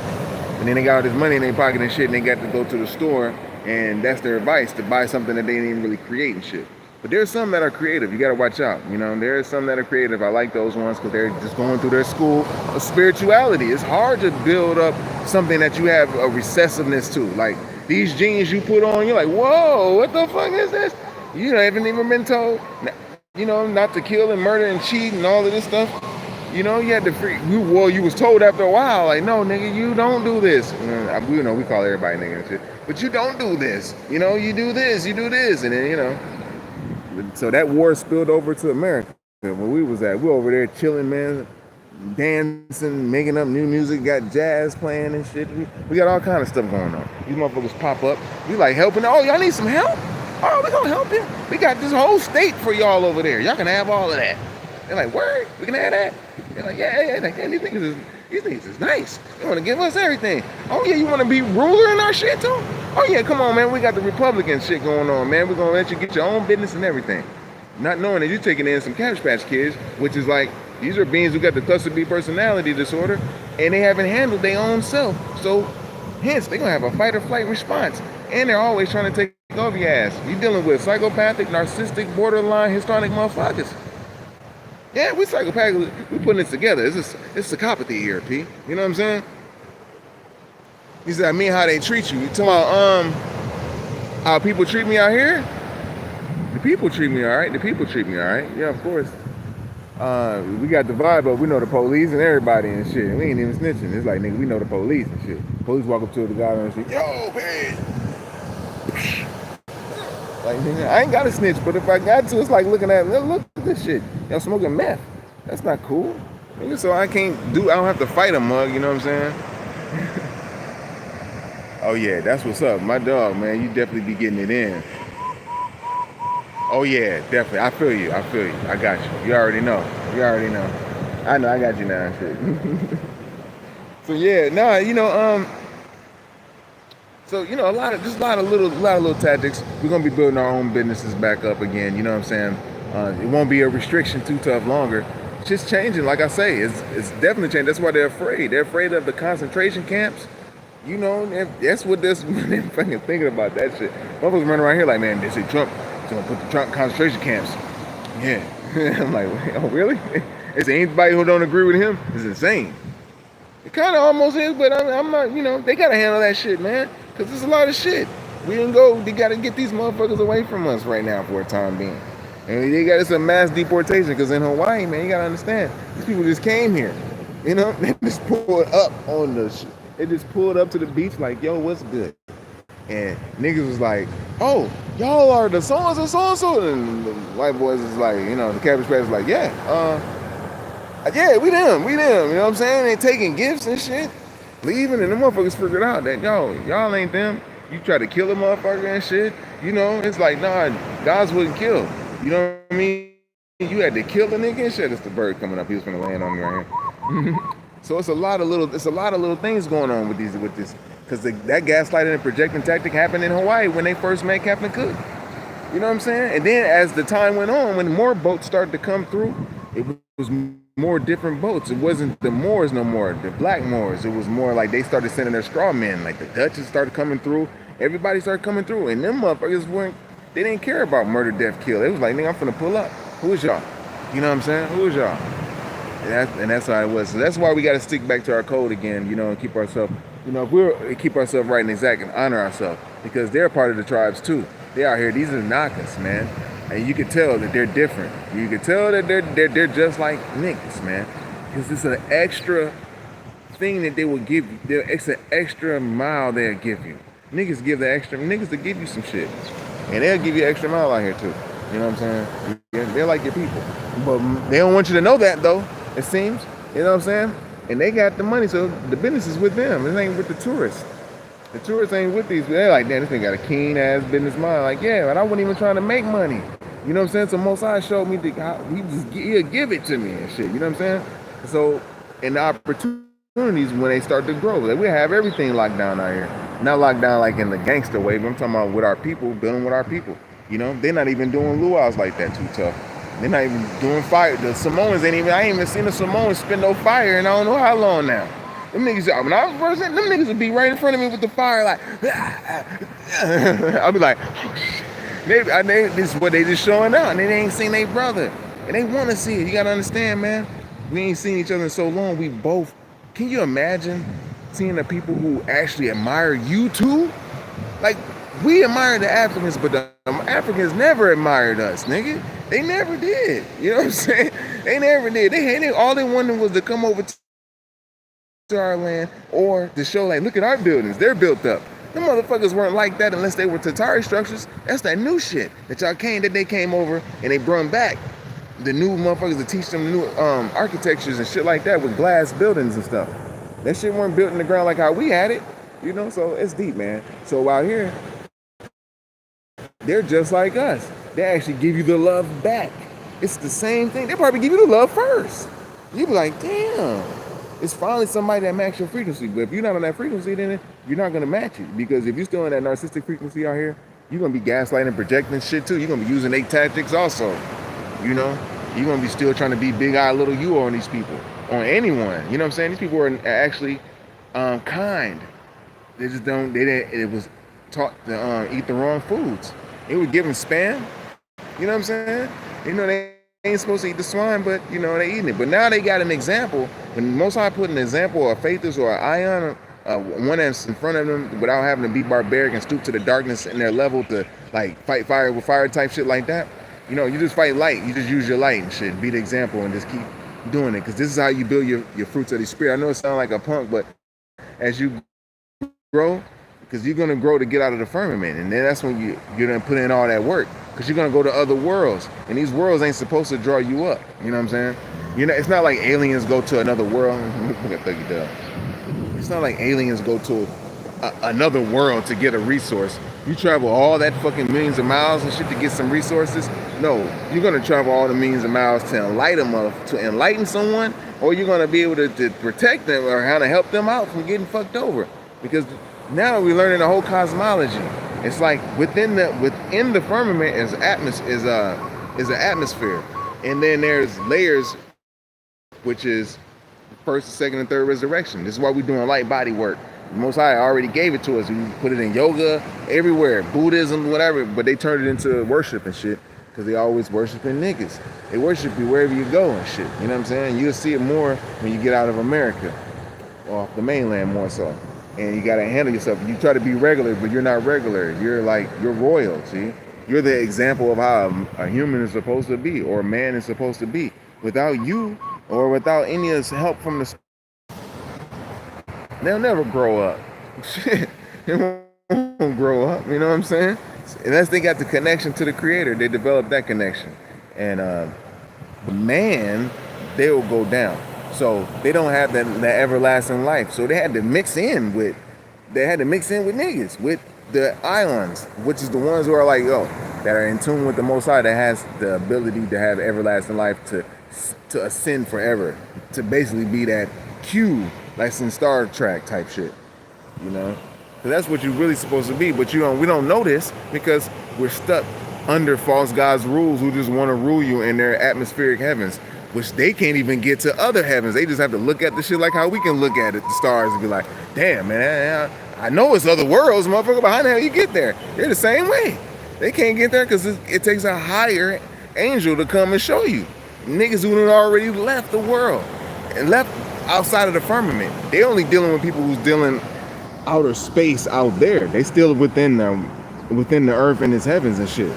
And then they got all this money in their pocket and shit, and they got to go to the store, and that's their advice, to buy something that they didn't even really create and shit. But there's some that are creative. You got to watch out. You know, there's some that are creative. I like those ones, because they're just going through their school of spirituality. It's hard to build up something that you have a recessiveness to. Like, these jeans you put on, you're like, whoa, what the fuck is this? You haven't even been told, you know, not to kill and murder and cheat and all of this stuff. You know, you had to you was told after a while, like, no, nigga, you don't do this. You know, we call everybody nigga and shit. But you don't do this. You know, you do this. And then, you know. So that war spilled over to America. Where we was at, we were over there chilling, man, dancing, making up new music, got jazz playing and shit. We got all kind of stuff going on. These motherfuckers pop up. We like helping. Oh, y'all need some help? Oh, we gonna help you. We got this whole state for y'all over there. Y'all can have all of that. They're like, word? We can have that? They're like, yeah. Like, these niggas is nice. They want to give us everything. Oh, yeah, you want to be ruler in our shit, too? Oh, yeah, come on, man. We got the Republican shit going on, man. We're going to let you get your own business and everything. Not knowing that you're taking in some Cabbage Patch kids, which is like, these are beings who got the cluster B personality disorder, and they haven't handled their own self. So, hence, they're going to have a fight or flight response. And they're always trying to take over your ass. You're dealing with psychopathic, narcissistic, borderline, histrionic motherfuckers. Yeah, we psychopathic. We putting this together. It's psychopathy here, P. You know what I'm saying? He said, I mean how they treat you. You talking about, How people treat me out here? The people treat me all right. The people treat me all right. Yeah, of course. We got the vibe, but we know the police and everybody and shit. We ain't even snitching. It's like, nigga, we know the police and shit. Police walk up to the guy and say, yo, man. Like, nigga, I ain't got to snitch, but if I got to, it's like looking at, look at this shit. Y'all smoking meth. That's not cool. Nigga, so I don't have to fight a mug, you know what I'm saying? Oh yeah, that's what's up. My dog, man, you definitely be getting it in. Oh yeah, definitely. I feel you. I got you. You already know. I know. I got you now. Shit. So yeah, nah. So a lot of little tactics. We're gonna be building our own businesses back up again. You know what I'm saying? It won't be a restriction too tough longer. It's just changing. Like I say, it's definitely changing. That's why they're afraid. They're afraid of the concentration camps. That's what this. They're fucking thinking about that shit. Motherfuckers running around here like, man, they say Trump. Gonna put the Trump concentration camps. Yeah. I'm like, oh really? It's anybody who don't agree with him is insane. It kind of almost is, but I'm not. They gotta handle that shit, man, because there's a lot of shit. They gotta get these motherfuckers away from us right now for a time being. And they got us a mass deportation, because in Hawaii, man, you gotta understand, these people just came here. They just pulled up on the shit. They just pulled up to the beach like, yo, what's good? And niggas was like, oh, y'all are the so-and-so, so-and-so. And the white boys is like, the Cabbage Patch is like, yeah, we them. You know what I'm saying? They taking gifts and shit, leaving, and the motherfuckers figured out that, y'all ain't them. You try to kill a motherfucker and shit. It's like, nah, guys wouldn't kill. You know what I mean? You had to kill a nigga and shit. It's the bird coming up. He was gonna land on me right here. So it's a lot of little things going on with this. Because that gaslighting and projecting tactic happened in Hawaii when they first met Captain Cook. You know what I'm saying? And then as the time went on, when more boats started to come through, it was more different boats. It wasn't the Moors no more, the black Moors. It was more like they started sending their straw men. Like the Dutches started coming through. Everybody started coming through. And them motherfuckers they didn't care about murder, death, kill. It was like, nigga, I'm finna pull up. Who is y'all? You know what I'm saying? Who is y'all? And that's how it was. So that's why we got to stick back to our code again, and keep ourselves, if we'll keep ourselves right and exact and honor ourselves, because they're part of the tribes too. They out here. These are Nagas, man, and you can tell that they're different. You can tell that they're just like niggas, man, because it's an extra thing that they will give you. It's an extra mile they'll give you. Niggas give the extra. Niggas to give you some shit, and they'll give you an extra mile out here too. You know what I'm saying? They're like your people, but they don't want you to know that though. It seems, you know what I'm saying? And they got the money, so the business is with them. It ain't with the tourists. The tourists ain't with these. They're like, damn, this thing got a keen ass business mind. Like, yeah, but I wasn't even trying to make money. You know what I'm saying? So Most High showed me he'll give it to me and shit. You know what I'm saying? So, and the opportunities when they start to grow, like we have everything locked down out here. Not locked down like in the gangster way, but I'm talking about with our people, building with our people. They're not even doing luau's like that too tough. They're not even doing fire. The Samoans I ain't even seen the Samoans spin no fire in I don't know how long now. Them niggas, when I was first in, them niggas would be right in front of me with the fire like, I'll be like, oh shit. This is what they just showing out, and they ain't seen their brother. And they want to see it. You got to understand, man. We ain't seen each other in so long. Can you imagine seeing the people who actually admire you too? Like, we admire the Africans, but the Africans never admired us, nigga. They never did. You know what I'm saying? They never did. All they wanted was to come over to our land or to show, like, look at our buildings. They're built up. Them motherfuckers weren't like that unless they were Tatari structures. That's that new shit that they came over and they brought back. The new motherfuckers to teach them the new architectures and shit like that with glass buildings and stuff. That shit weren't built in the ground like how we had it. So it's deep, man. So out here, they're just like us. They actually give you the love back. It's the same thing. They probably give you the love first. You be like, damn, it's finally somebody that matches your frequency. But if you're not on that frequency, then you're not gonna match it. Because if you're still in that narcissistic frequency out here, you're gonna be gaslighting, projecting shit too. You're gonna be using their tactics also. You're gonna be still trying to be big eye little you on these people, on anyone. You know what I'm saying? These people are actually kind. They just don't. It was taught to eat the wrong foods. It would give them spam. You know what I'm saying? They ain't supposed to eat the swine, but they eating it. But now they got an example. When Most High put an example, or a Faithist or an Ion one that's in front of them without having to be barbaric and stoop to the darkness in their level to like fight fire with fire type shit like that. You know, you just fight light. You just use your light and shit. Be the example and just keep doing it, because this is how you build your fruits of the spirit. I know it sounds like a punk, but as you grow, because you're gonna grow to get out of the firmament, and then that's when you're gonna put in all that work, because you're gonna go to other worlds, and these worlds ain't supposed to draw you up. You know what I'm saying? You know, it's not like aliens go to another world. It's not like aliens go to another world to get a resource. You travel all that fucking millions of miles and shit to get some resources. No, you're gonna travel all the millions of miles to enlighten someone, or you're gonna be able to protect them or how to help them out from getting fucked over. Because now we're learning the whole cosmology. It's like within the firmament is an atmosphere, and then there's layers, which is first, second, and third resurrection. This is why we're doing light body work. The Most High already gave it to us. We put it in yoga, everywhere, Buddhism, whatever, but they turned it into worship and shit, because they always worshiping niggas. They worship you wherever you go and shit. You know what I'm saying? You'll see it more when you get out of America, off the mainland more so. And you gotta handle yourself. You try to be regular, but you're not regular. You're royal, see? You're the example of how a human is supposed to be, or a man is supposed to be. Without you, or without any help from the, they'll never grow up. Shit, they won't grow up. You know what I'm saying? Unless they got the connection to the Creator, they develop that connection. And the man, they will go down. So they don't have that everlasting life. So they had to mix in with niggas, with the ions, which is the ones who are like, that are in tune with the Most High, that has the ability to have everlasting life, to ascend forever, to basically be that Q, like some Star Trek type shit, you know? So that's what you're really supposed to be, but we don't know this because we're stuck under false gods' rules who just want to rule you in their atmospheric heavens, which they can't even get to other heavens. They just have to look at the shit like how we can look at it, the stars, and be like, damn, man, I know it's other worlds, motherfucker, but how the hell you get there? They're the same way. They can't get there because it takes a higher angel to come and show you. Niggas who already left the world and left outside of the firmament. They only dealing with people who's dealing outer space out there. They still within the earth and its heavens and shit,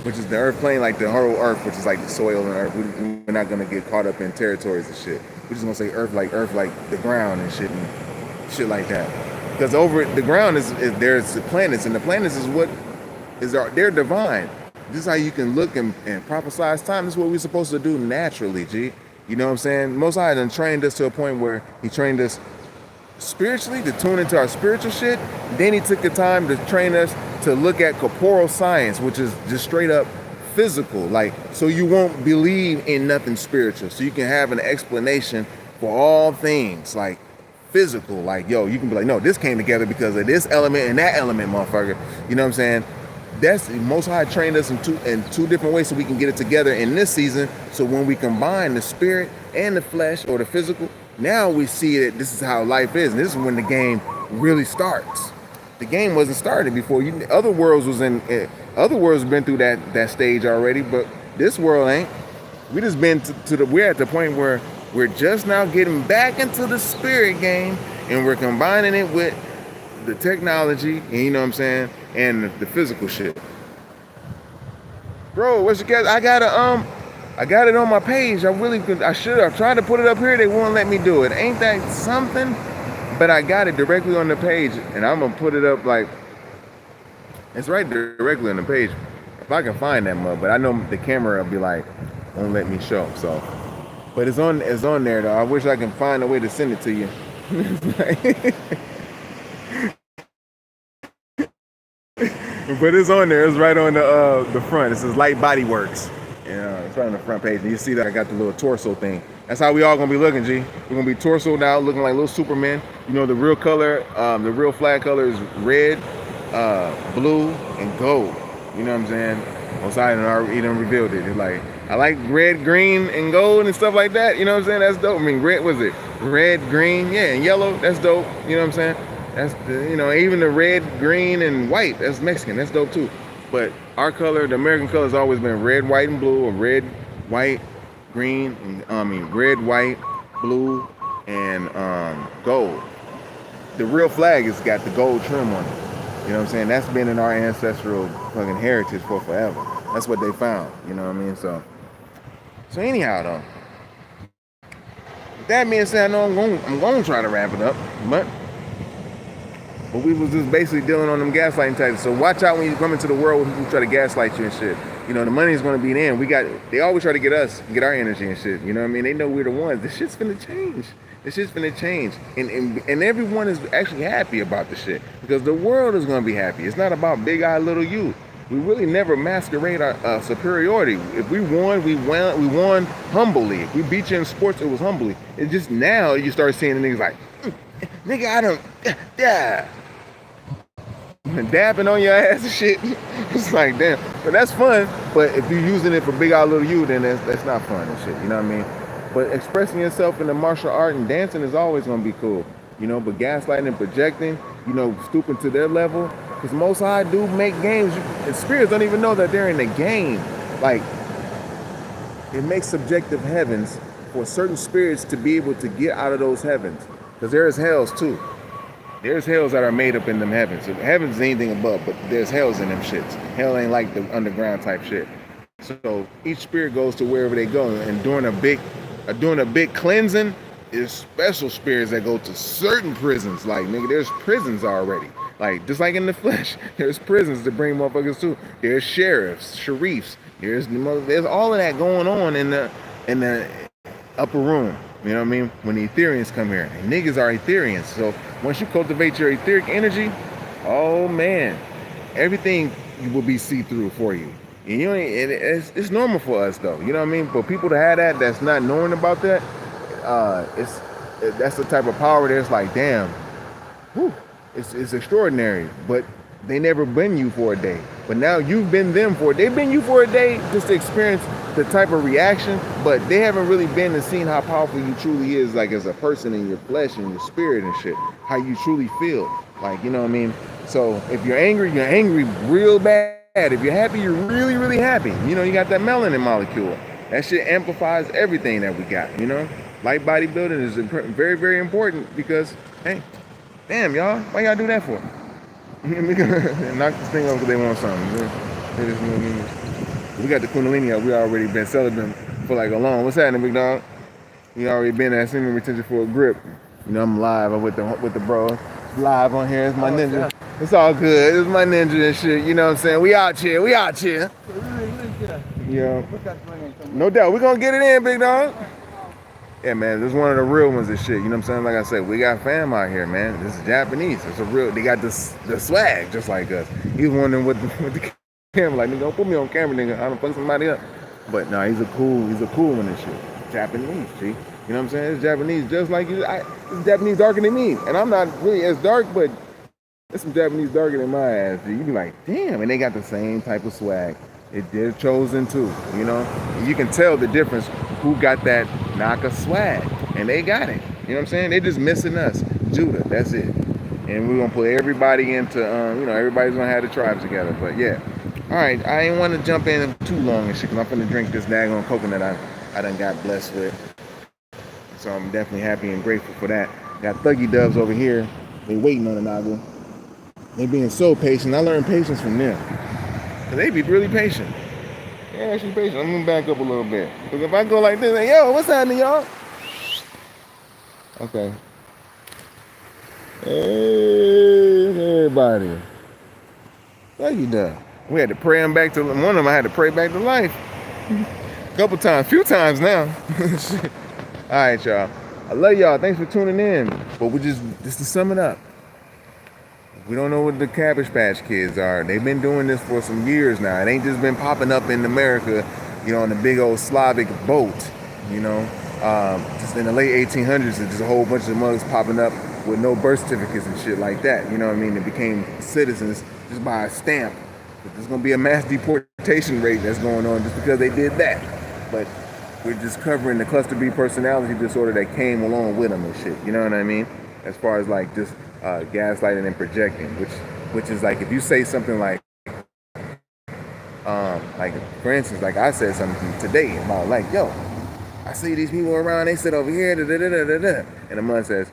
which is the earth plane, like the whole earth, which is like the soil and earth. We're not gonna get caught up in territories and shit. We're just gonna say earth like the ground and shit like that. Because over the ground is there's the planets, and the planets is what is they're divine. This is how you can look and prophesize time. This is what we're supposed to do naturally, G. You know what I'm saying? Most High done trained us to a point where he trained us spiritually to tune into our spiritual shit. Then he took the time to train us to look at corporeal science, which is just straight up physical. Like, so you won't believe in nothing spiritual. So you can have an explanation for all things, like physical. Like, yo, you can be like, no, this came together because of this element and that element, motherfucker. You know what I'm saying? That's Most High trained us in two different ways so we can get it together in this season. So when we combine the spirit and the flesh, or the physical, now we see that this is how life is, and this is when the game really starts. The game wasn't started before. Other worlds have been through that stage already, but this world ain't. We just been we're at the point where we're just now getting back into the spirit game, and we're combining it with the technology, and you know what I'm saying, and the physical shit. Bro, what's your guess? I got it on my page. I should have tried to put it up here. They won't let me do it. Ain't that something? But I got it directly on the page, and I'm gonna put it up like it's right directly on the page. If I can find that mug, but I know the camera will be like, won't let me show. So, but it's on there though. I wish I can find a way to send it to you. But it's on there. It's right on the front. It says Light Body Works. It's right on the front page. And you see that I got the little torso thing. That's how we all gonna be looking, G. We're gonna be torsoed out, looking like little Supermen. You know, the real color, the real flag color is red, blue, and gold. You know what I'm saying? Osai he done revealed it. It's like, I like red, green, and gold and stuff like that. You know what I'm saying? That's dope. I mean, red, was it? Red, green, yeah, and yellow. That's dope. You know what I'm saying? That's even the red, green, and white. That's Mexican. That's dope too. But our color, the American color, has always been red, white, and blue, or red, white, green, red, white, blue, and gold. the real flag has got the gold trim on it. You know what I'm saying? That's been in our ancestral fucking heritage for forever. That's what they found. You know what I mean? So anyhow, though, with that being said, I know I'm going to try to wrap it up, but we was just basically dealing on them gaslighting types. So watch out when you come into the world when people try to gaslight you and shit. You know, the money is going to be in. They always try to get our energy and shit. You know what I mean? They know we're the ones. This shit's finna change. This shit's finna change. And everyone is actually happy about the shit. Because the world is going to be happy. It's not about big eye, little you. We really never masquerade our superiority. If we won, we won humbly. If we beat you in sports, it was humbly. It's just now you start seeing the niggas like, nigga, I don't, yeah. Dapping on your ass and shit. It's like, damn. But that's fun. But if you're using it for big eye, little you, then that's not fun and shit. You know what I mean? But expressing yourself in the martial art and dancing is always going to be cool. You know, but gaslighting and projecting, you know, stooping to their level. Because Most High do make games. And spirits don't even know that they're in the game. Like, it makes subjective heavens for certain spirits to be able to get out of those heavens. Because there is hells too. There's hells that are made up in them heavens. So heavens is anything above, but there's hells in them shits. Hell ain't like the underground type shit. So each spirit goes to wherever they go. And during a big cleansing, there's special spirits that go to certain prisons. Like, nigga, there's prisons already. Like, just like in the flesh, there's prisons to bring motherfuckers to. There's sheriffs, sheriffs. There's all of that going on in the upper room. You know what I mean? When the Etherians come here. And niggas are Etherians. So once you cultivate your etheric energy, oh man, everything will be see-through for you. And it's normal for us though. You know what I mean? For people to have that's not knowing about that, that's the type of power that's like, damn, whew, it's extraordinary. But they never been you for a day. But now you've been them for a day. They've been you for a day just to experience the type of reaction, but they haven't really been and seen how powerful you truly is, like as a person in your flesh and your spirit and shit, how you truly feel. Like, you know what I mean? So if you're angry real bad. If you're happy, you're really, really happy. You know, you got that melanin molecule. That shit amplifies everything that we got, you know? Light bodybuilding is very, very important because, hey, damn, y'all, why y'all do that for? Knock this thing over because they want something. We got the Kundalini up. We already been celebrating for like a long. What's happening, big dog? We already been at semen retention for a grip. You know, I'm live. I'm with the bro. Live on here. It's my ninja. Yeah. It's all good. It's my ninja and shit. You know what I'm saying? We out here. Yeah. No doubt. We're going to get it in, big dog. Yeah, man. This is one of the real ones and shit. You know what I'm saying? Like I said, we got fam out here, man. This is Japanese. It's a real. They got the swag just like us. He's wondering with the camera. Like, nigga, don't put me on camera, nigga. I don't fuck somebody up. But no, he's a cool one and shit. Japanese, see? You know what I'm saying? It's Japanese just like you. It's Japanese darker than me. And I'm not really as dark, but there's some Japanese darker than my ass. You be like, damn. And they got the same type of swag. They're chosen too, you know? And you can tell the difference who got that NAGA swag. And they got it. You know what I'm saying? They're just missing us. Judah, that's it. And we're going to put everybody into, you know, everybody's going to have the tribes together. But yeah. All right. I ain't want to jump in too long and shit because I'm finna drink this daggone coconut I done got blessed with. So I'm definitely happy and grateful for that. Got Thuggy Dubs over here. They waiting on the NAGA. They being so patient. I learned patience from them. Cause they be really patient. Yeah, actually patient. I'm gonna back up a little bit. Cause if I go like this, like, yo, what's happening, y'all? Okay. Hey, everybody. Thuggy Dub. We had to pray him back to, one of them I had to pray back to life. A few times now. All right, y'all. I love y'all. Thanks for tuning in. But just to sum it up, we don't know what the Cabbage Patch Kids are. They've been doing this for some years now. It ain't just been popping up in America, you know, on the big old Slavic boat, you know. Just in the late 1800s, there's just a whole bunch of mugs popping up with no birth certificates and shit like that. You know what I mean? They became citizens just by a stamp. But there's going to be a mass deportation rate that's going on just because they did that. But we're just covering the cluster B personality disorder that came along with them and shit. You know what I mean? As far as like just gaslighting and projecting, which is like if you say something like for instance, like I said something today about like, yo, I see these people around, they sit over here, da, da, da, da, da. And the mother says,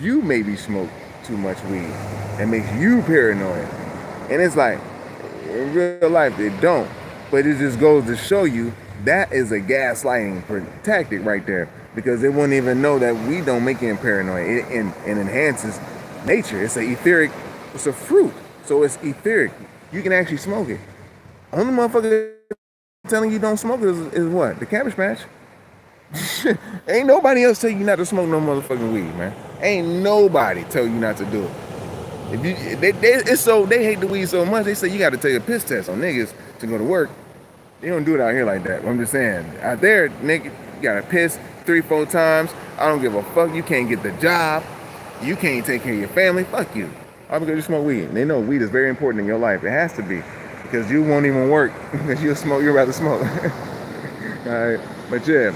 you maybe smoke too much weed. That makes you paranoid. And it's like, in real life, they don't. But it just goes to show you that is a gaslighting tactic right there. Because they won't even know that we don't make him paranoid. It enhances nature. It's an etheric, it's a fruit. So it's etheric. You can actually smoke it. Only motherfucker telling you don't smoke it is what? The Cabbage Patch. Ain't nobody else tell you not to smoke no motherfucking weed, man. Ain't nobody tell you not to do it. If you, they hate the weed so much, they say you got to take a piss test on niggas to go to work. They don't do it out here like that. I'm just saying, out there, nigga, you gotta piss 3-4 times. I don't give a fuck. You can't get the job. You can't take care of your family. Fuck you. All because you smoke weed. And they know weed is very important in your life. It has to be, because you won't even work because you'll smoke. You're about to smoke. All right, but yeah.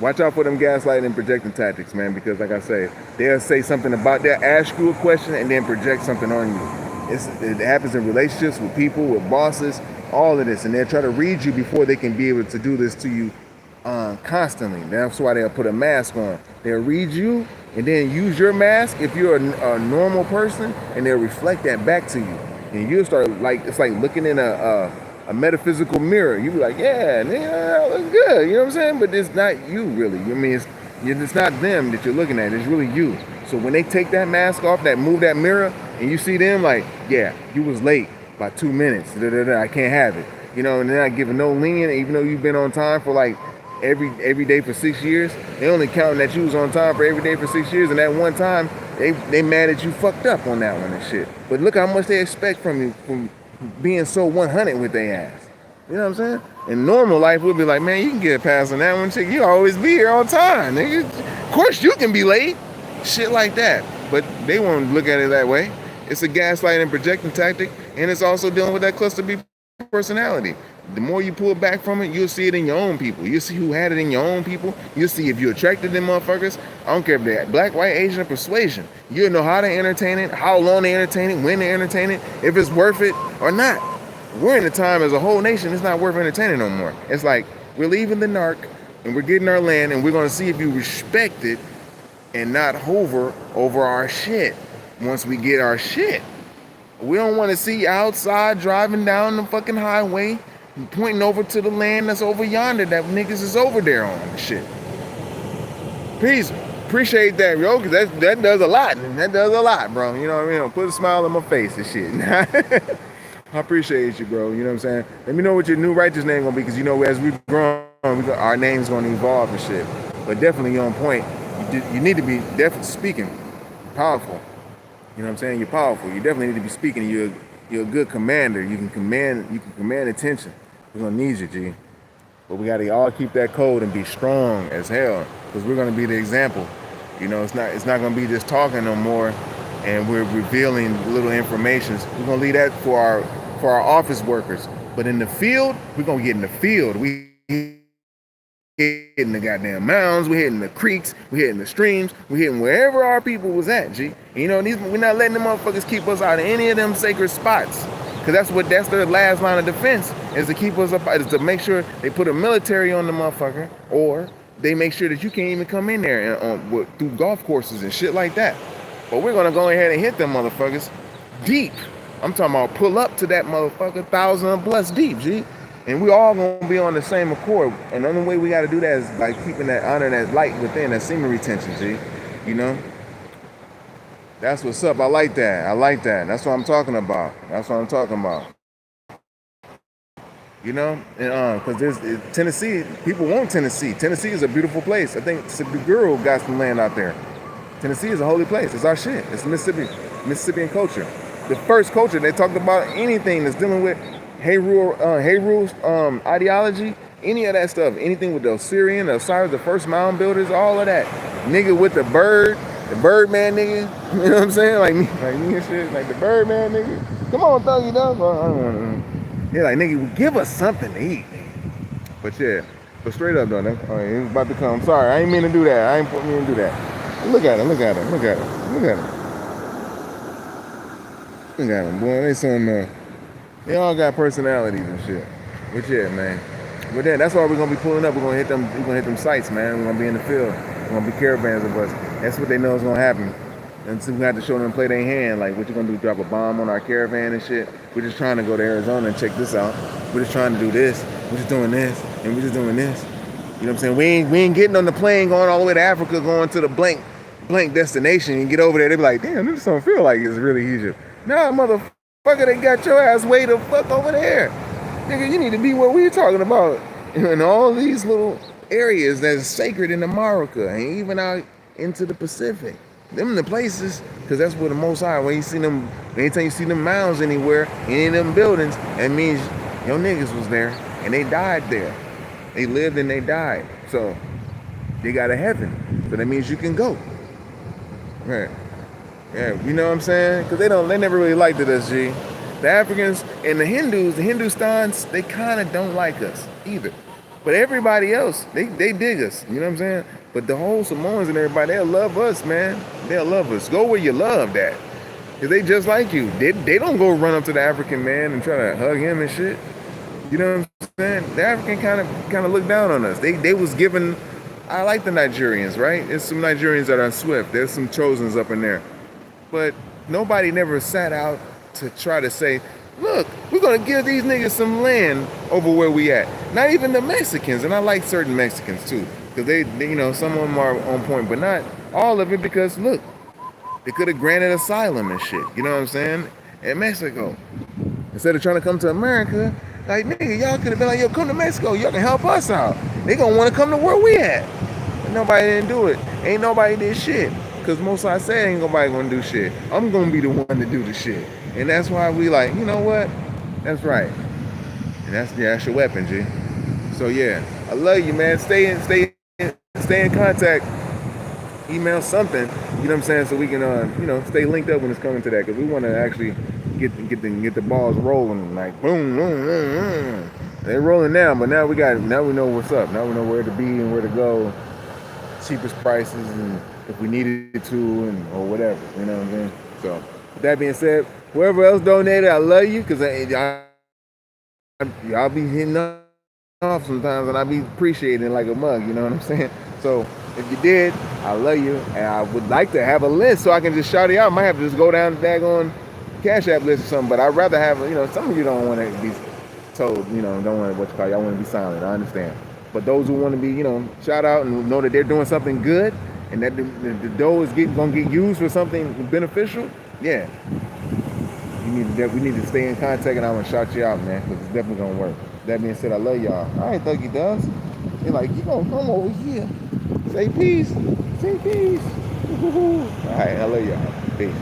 Watch out for them gaslighting and projecting tactics, man, because like I say, they'll say something about that, ask you a question, and then project something on you. It happens in relationships, with people, with bosses, all of this, and they'll try to read you before they can be able to do this to you constantly. That's why they'll put a mask on. They'll read you, and then use your mask if you're a normal person, and they'll reflect that back to you. And you'll start, like, it's like looking in a metaphysical mirror. You be like, yeah, nigga, I look good, you know what I'm saying? But it's not you, really. I mean, it's not them that you're looking at, it's really you. So when they take that mask off, move that mirror, and you see them like, yeah, you was late by 2 minutes, I can't have it. You know, and they're not giving no lenient, even though you've been on time for like every day for 6 years. They only counting that you was on time for every day for 6 years, and that one time, they mad at you fucked up on that one and shit. But look how much they expect from you, from being so 100 with their ass. You know what I'm saying? In normal life, we'll be like, man, you can get a pass on that one, chick. You always be here on time, nigga. Of course you can be late. Shit like that. But they won't look at it that way. It's a gaslighting and projecting tactic, and it's also dealing with that cluster B personality. The more you pull back from it, you'll see it in your own people. You'll see who had it in your own people. You'll see if you're attracted to them motherfuckers. I don't care if they're black, white, Asian, or persuasion. You'll know how to entertain it, how long they entertain it, when they entertain it, if it's worth it or not. We're in a time as a whole nation, it's not worth entertaining no more. It's like, we're leaving the narc, and we're getting our land, and we're going to see if you respect it and not hover over our shit once we get our shit. We don't want to see outside driving down the fucking highway, pointing over to the land that's over yonder that niggas is over there on and shit. Peace. Appreciate that, yo, because that does a lot. That does a lot, bro. You know what I mean? Put a smile on my face and shit. I appreciate you, bro. You know what I'm saying? Let me know what your new righteous name gonna be, because you know, as we've grown, our name's gonna evolve and shit. But definitely on point. You need to be definitely speaking. Powerful. You know what I'm saying? You're powerful. You definitely need to be speaking. You're a good commander. You can command attention. We're gonna need you, G. But we gotta all keep that code and be strong as hell, because we're gonna be the example. You know, it's not gonna be just talking no more, and we're revealing little informations. We're gonna leave that for our office workers. But in the field, we're gonna get in the field. We hitting the goddamn mounds, we're hitting the creeks, we're hitting the streams, we're hitting wherever our people was at, G. You know, we're not letting them motherfuckers keep us out of any of them sacred spots. Because that's their last line of defense, is to keep us up, is to make sure they put a military on the motherfucker, or they make sure that you can't even come in there and, through golf courses and shit like that. But we're gonna go ahead and hit them motherfuckers deep. I'm talking about pull up to that motherfucker 1,000+ deep, G. And we all gonna be on the same accord. And the only way we gotta do that is by keeping that honor, that light within, that semen retention, G. You know? That's what's up. I like that. I like that. That's what I'm talking about. That's what I'm talking about. You know? And because there's Tennessee, people want Tennessee. Tennessee is a beautiful place. I think Seguro got some land out there. Tennessee is a holy place. It's our shit. It's Mississippian culture. The first culture, they talked about anything that's dealing with Heru's ideology, any of that stuff, anything with the Osirian, the Osiris, the first mound builders, all of that. Nigga with the Birdman nigga, you know what I'm saying? Like me and shit, like the Birdman nigga. Come on, thug, you know? Yeah, like nigga, give us something to eat. But yeah, but straight up though, it was about to come. Sorry, I ain't mean to do that. I ain't put me to do that. Look at him, look at him, look at him, look at him. Look at him, boy, they some, they all got personalities and shit. But yeah, man. But then that's why we're gonna be pulling up. We're gonna hit them sites, man. We're gonna be in the field. We're gonna be caravans of us. That's what they know is gonna happen. And so we had to show them play their hand, like, what you gonna do, drop a bomb on our caravan and shit? We're just trying to go to Arizona and check this out. We're just trying to do this. We're just doing this, and we're just doing this. You know what I'm saying? We ain't getting on the plane going all the way to Africa, going to the blank destination, and get over there. They be like, damn, this don't feel like it's really Egypt. Nah, motherfucker, they got your ass way the fuck over there. Nigga, you need to be where we talking about. In all these little areas that's sacred in America, and even out into the Pacific. Them the places, because that's where the Most High, when you see them, anytime you see them mounds anywhere, any of them buildings, that means your niggas was there, and they died there. They lived and they died. So, they got a heaven. So that means you can go. Right. Yeah, you know what I'm saying? Because they never really liked us, G. The Africans and the Hindus, the Hindustans, they kind of don't like us either. But everybody else, they dig us. You know what I'm saying? But the whole Samoans and everybody, they'll love us, man. They'll love us. Go where you love that. Because they just like you. They don't go run up to the African man and try to hug him and shit. You know what I'm saying? The African kind of look down on us. They was given, I like the Nigerians, right? There's some Nigerians that are swift. There's some Chosens up in there. But nobody never sat out to try to say, look, we're going to give these niggas some land over where we at. Not even the Mexicans. And I like certain Mexicans too. Because they, you know, some of them are on point, but not all of it, because look, they could have granted asylum and shit, you know what I'm saying, in Mexico. Instead of trying to come to America, like, nigga, y'all could have been like, yo, come to Mexico, y'all can help us out. They gonna want to come to where we at. But nobody didn't do it. Ain't nobody did shit. Because most I said ain't nobody gonna do shit. I'm gonna be the one to do the shit. And that's why we like, you know what? That's right. And that's your weapon, G. So yeah, I love you, man. Stay in contact, email something, you know what I'm saying, so we can, you know, stay linked up when it's coming to that, because we want to actually get the balls rolling, like boom, boom, boom, boom. They're rolling now, but now we know what's up. Now we know where to be and where to go, cheapest prices, and if we needed to, and or whatever, you know what I'm saying. So with that being said, whoever else donated, I love you, because y'all be hitting up off sometimes, and I be appreciating like a mug, you know what I'm saying. So if you did, I love you, and I would like to have a list so I can just shout it out. I might have to just go down the daggone Cash App list or something, but I'd rather have, you know, some of you don't want to be told, you know, don't want to, y'all want to be silent, I understand. But those who want to be, you know, shout out and know that they're doing something good, and that the dough is going to get used for something beneficial, yeah. We need to stay in contact, and I'm going to shout you out, man, because it's definitely going to work. That being said, I love y'all. All right, Thuggy Does. They're like, you gonna come over here. Say peace. Say peace. All right, I love y'all. Peace.